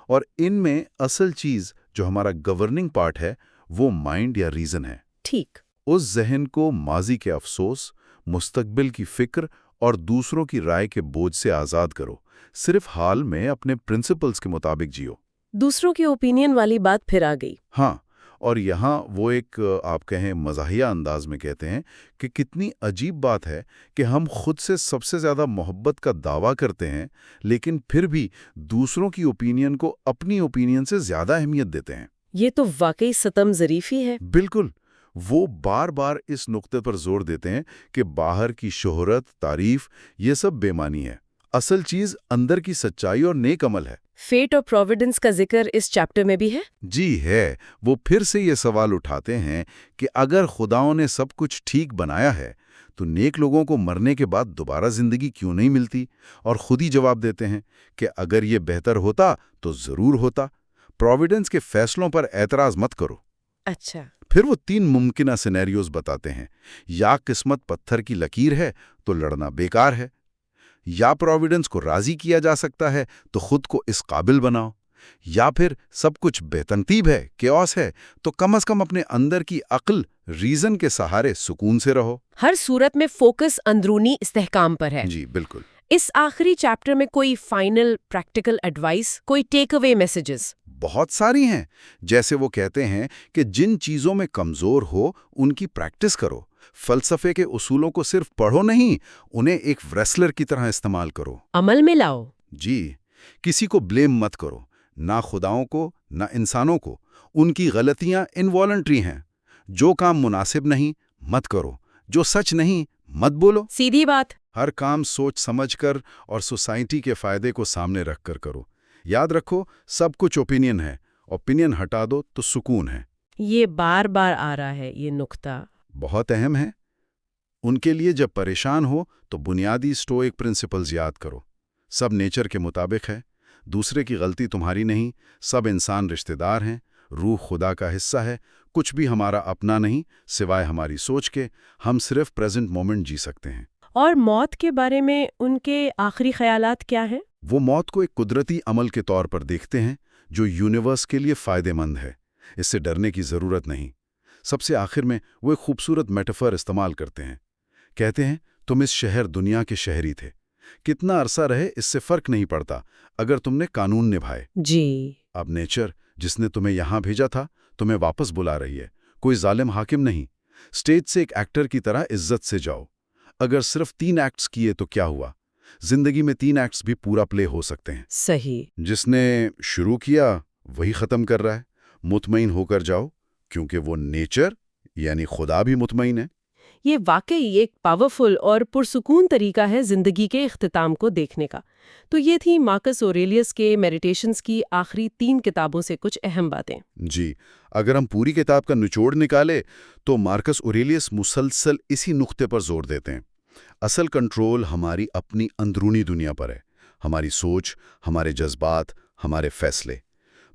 اور ان میں اصل چیز جو ہمارا گورننگ پارٹ ہے وہ مائنڈ یا ریزن ہے۔ ٹھیک۔ اس ذہن کو ماضی کے افسوس، مستقبل کی فکر اور دوسروں کی رائے کے بوجھ سے آزاد کرو۔ صرف حال میں اپنے پرنسپلز کے مطابق جیو۔ دوسروں کی اوپینین والی بات پھر آ گئی۔ ہاں، اور یہاں وہ ایک آپ کہیں مزاحیہ انداز میں کہتے ہیں کہ کتنی عجیب بات ہے کہ ہم خود سے سب سے زیادہ محبت کا دعویٰ کرتے ہیں، لیکن پھر بھی دوسروں کی اوپینین کو اپنی اوپینین سے زیادہ اہمیت دیتے ہیں۔ یہ تو واقعی ستم ظریفی ہے۔ بالکل۔ وہ بار بار اس نقطے پر زور دیتے ہیں کہ باہر کی شہرت، تعریف، یہ سب بے معنی ہے۔ اصل چیز اندر کی سچائی اور نیک عمل ہے۔ فیٹ اور پروویڈنس کا ذکر اس چیپٹر میں بھی ہے؟ جی ہے۔ وہ پھر سے یہ سوال اٹھاتے ہیں کہ اگر خداؤں نے سب کچھ ٹھیک بنایا ہے تو نیک لوگوں کو مرنے کے بعد دوبارہ زندگی کیوں نہیں ملتی؟ اور خود ہی جواب دیتے ہیں کہ اگر یہ بہتر ہوتا تو ضرور ہوتا۔ پروویڈنس کے فیصلوں پر اعتراض مت کرو۔ اچھا۔ پھر وہ 3 ممکنہ سینیریوز بتاتے ہیں: یا قسمت پتھر کی لکیر ہے تو لڑنا بیکار ہے، یا پروویڈنس کو راضی کیا جا سکتا ہے تو خود کو اس قابل بناؤ، یا پھر سب کچھ بے ترتیب ہے، کیوس ہے، تو کم از کم اپنے اندر کی عقل، ریزن کے سہارے سکون سے رہو۔ ہر صورت میں فوکس اندرونی استحکام پر ہے۔ جی بالکل۔ اس آخری چیپٹر میں کوئی فائنل پریکٹیکل ایڈوائس، کوئی ٹیک اوے میسیجز؟ بہت ساری ہیں۔ جیسے وہ کہتے ہیں کہ جن چیزوں میں کمزور ہو ان کی پریکٹس کرو۔ فلسفے کے اصولوں کو صرف پڑھو نہیں، انہیں ایک ریسلر کی طرح استعمال کرو۔ عمل میں لاؤ۔ جی، کسی کو بلیم مت کرو، نہ خداؤں کو نہ انسانوں کو۔ ان کی غلطیاں انوالنٹری ہیں۔ جو کام مناسب نہیں مت کرو، جو سچ نہیں مت بولو۔ سیدھی بات۔ ہر کام سوچ سمجھ کر اور سوسائٹی کے فائدے کو سامنے رکھ کر کرو۔ یاد رکھو، سب کچھ اوپینین ہے، اوپینین ہٹا دو تو سکون ہے۔ یہ بار بار آ رہا ہے یہ نقطہ۔ بہت اہم ہے۔ ان کے لیے جب پریشان ہو تو بنیادی اسٹوئک پرنسپلز یاد کرو۔ سب نیچر کے مطابق ہے، دوسرے کی غلطی تمہاری نہیں، سب انسان رشتہ دار ہیں، روح خدا کا حصہ ہے، کچھ بھی ہمارا اپنا نہیں سوائے ہماری سوچ کے، ہم صرف پریزنٹ مومنٹ جی سکتے ہیں۔ اور موت کے بارے میں ان کے آخری خیالات کیا ہیں؟ وہ موت کو ایک قدرتی عمل کے طور پر دیکھتے ہیں جو یونیورس کے لیے فائدہ مند ہے، اس سے ڈرنے کی ضرورت نہیں۔ سب سے آخر میں وہ ایک خوبصورت میٹافر استعمال کرتے ہیں، کہتے ہیں تم اس شہر دنیا کے شہری تھے، کتنا عرصہ رہے اس سے فرق نہیں پڑتا اگر تم نے قانون نبھائے۔ جی۔ اب نیچر جس نے تمہیں یہاں بھیجا تھا تمہیں واپس بلا رہی ہے، کوئی ظالم حاکم نہیں۔ سٹیج سے ایک ایکٹر کی طرح عزت سے جاؤ۔ اگر صرف 3 ایکٹس کیے تو کیا ہوا؟ زندگی میں 3 ایکٹس بھی پورا پلے ہو سکتے ہیں۔ صحیح۔ جس نے شروع کیا وہی ختم کر رہا ہے۔ مطمئن ہو کر جاؤ، کیونکہ وہ نیچر یعنی خدا بھی مطمئن ہے۔ یہ واقعی ایک پاورفل اور پرسکون طریقہ ہے زندگی کے اختتام کو دیکھنے کا۔ تو یہ تھی مارکس اوریلیس کے میڈیٹیشنز کی آخری 3 کتابوں سے کچھ اہم باتیں۔ جی، اگر ہم پوری کتاب کا نچوڑ نکالے تو مارکس اوریلیس مسلسل اسی نقطے پر زور دیتے ہیں۔ اصل کنٹرول ہماری اپنی اندرونی دنیا پر ہے، ہماری سوچ، ہمارے جذبات، ہمارے فیصلے۔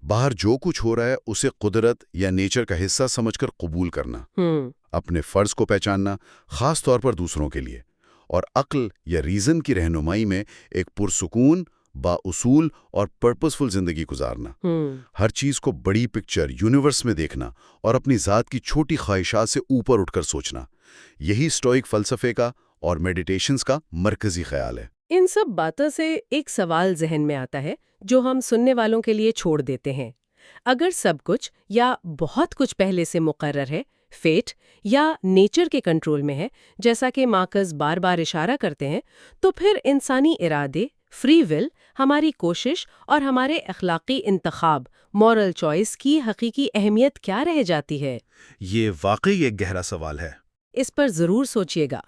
باہر جو کچھ ہو رہا ہے اسے قدرت یا نیچر کا حصہ سمجھ کر قبول کرنا، اپنے فرض کو پہچاننا، خاص طور پر دوسروں کے لیے، اور عقل یا ریزن کی رہنمائی میں ایک پرسکون، با اصول اور پرپسفل زندگی گزارنا۔ ہر چیز کو بڑی پکچر یونیورس میں دیکھنا اور اپنی ذات کی چھوٹی خواہشات سے اوپر اٹھ کر سوچنا، یہی اسٹوئک فلسفے کا اور میڈیٹیشنز کا مرکزی خیال ہے۔ ان سب باتوں سے ایک سوال ذہن میں آتا ہے جو ہم سننے والوں کے لیے چھوڑ دیتے ہیں۔ اگر سب کچھ یا بہت کچھ پہلے سے مقرر ہے، فیٹ یا نیچر کے کنٹرول میں ہے، جیسا کہ مارکس بار بار اشارہ کرتے ہیں، تو پھر انسانی ارادے، فری ول، ہماری کوشش اور ہمارے اخلاقی انتخاب، مورل چوائس کی حقیقی اہمیت کیا رہ جاتی ہے؟ یہ واقعی ایک گہرا سوال ہے۔ اس پر ضرور سوچیے گا۔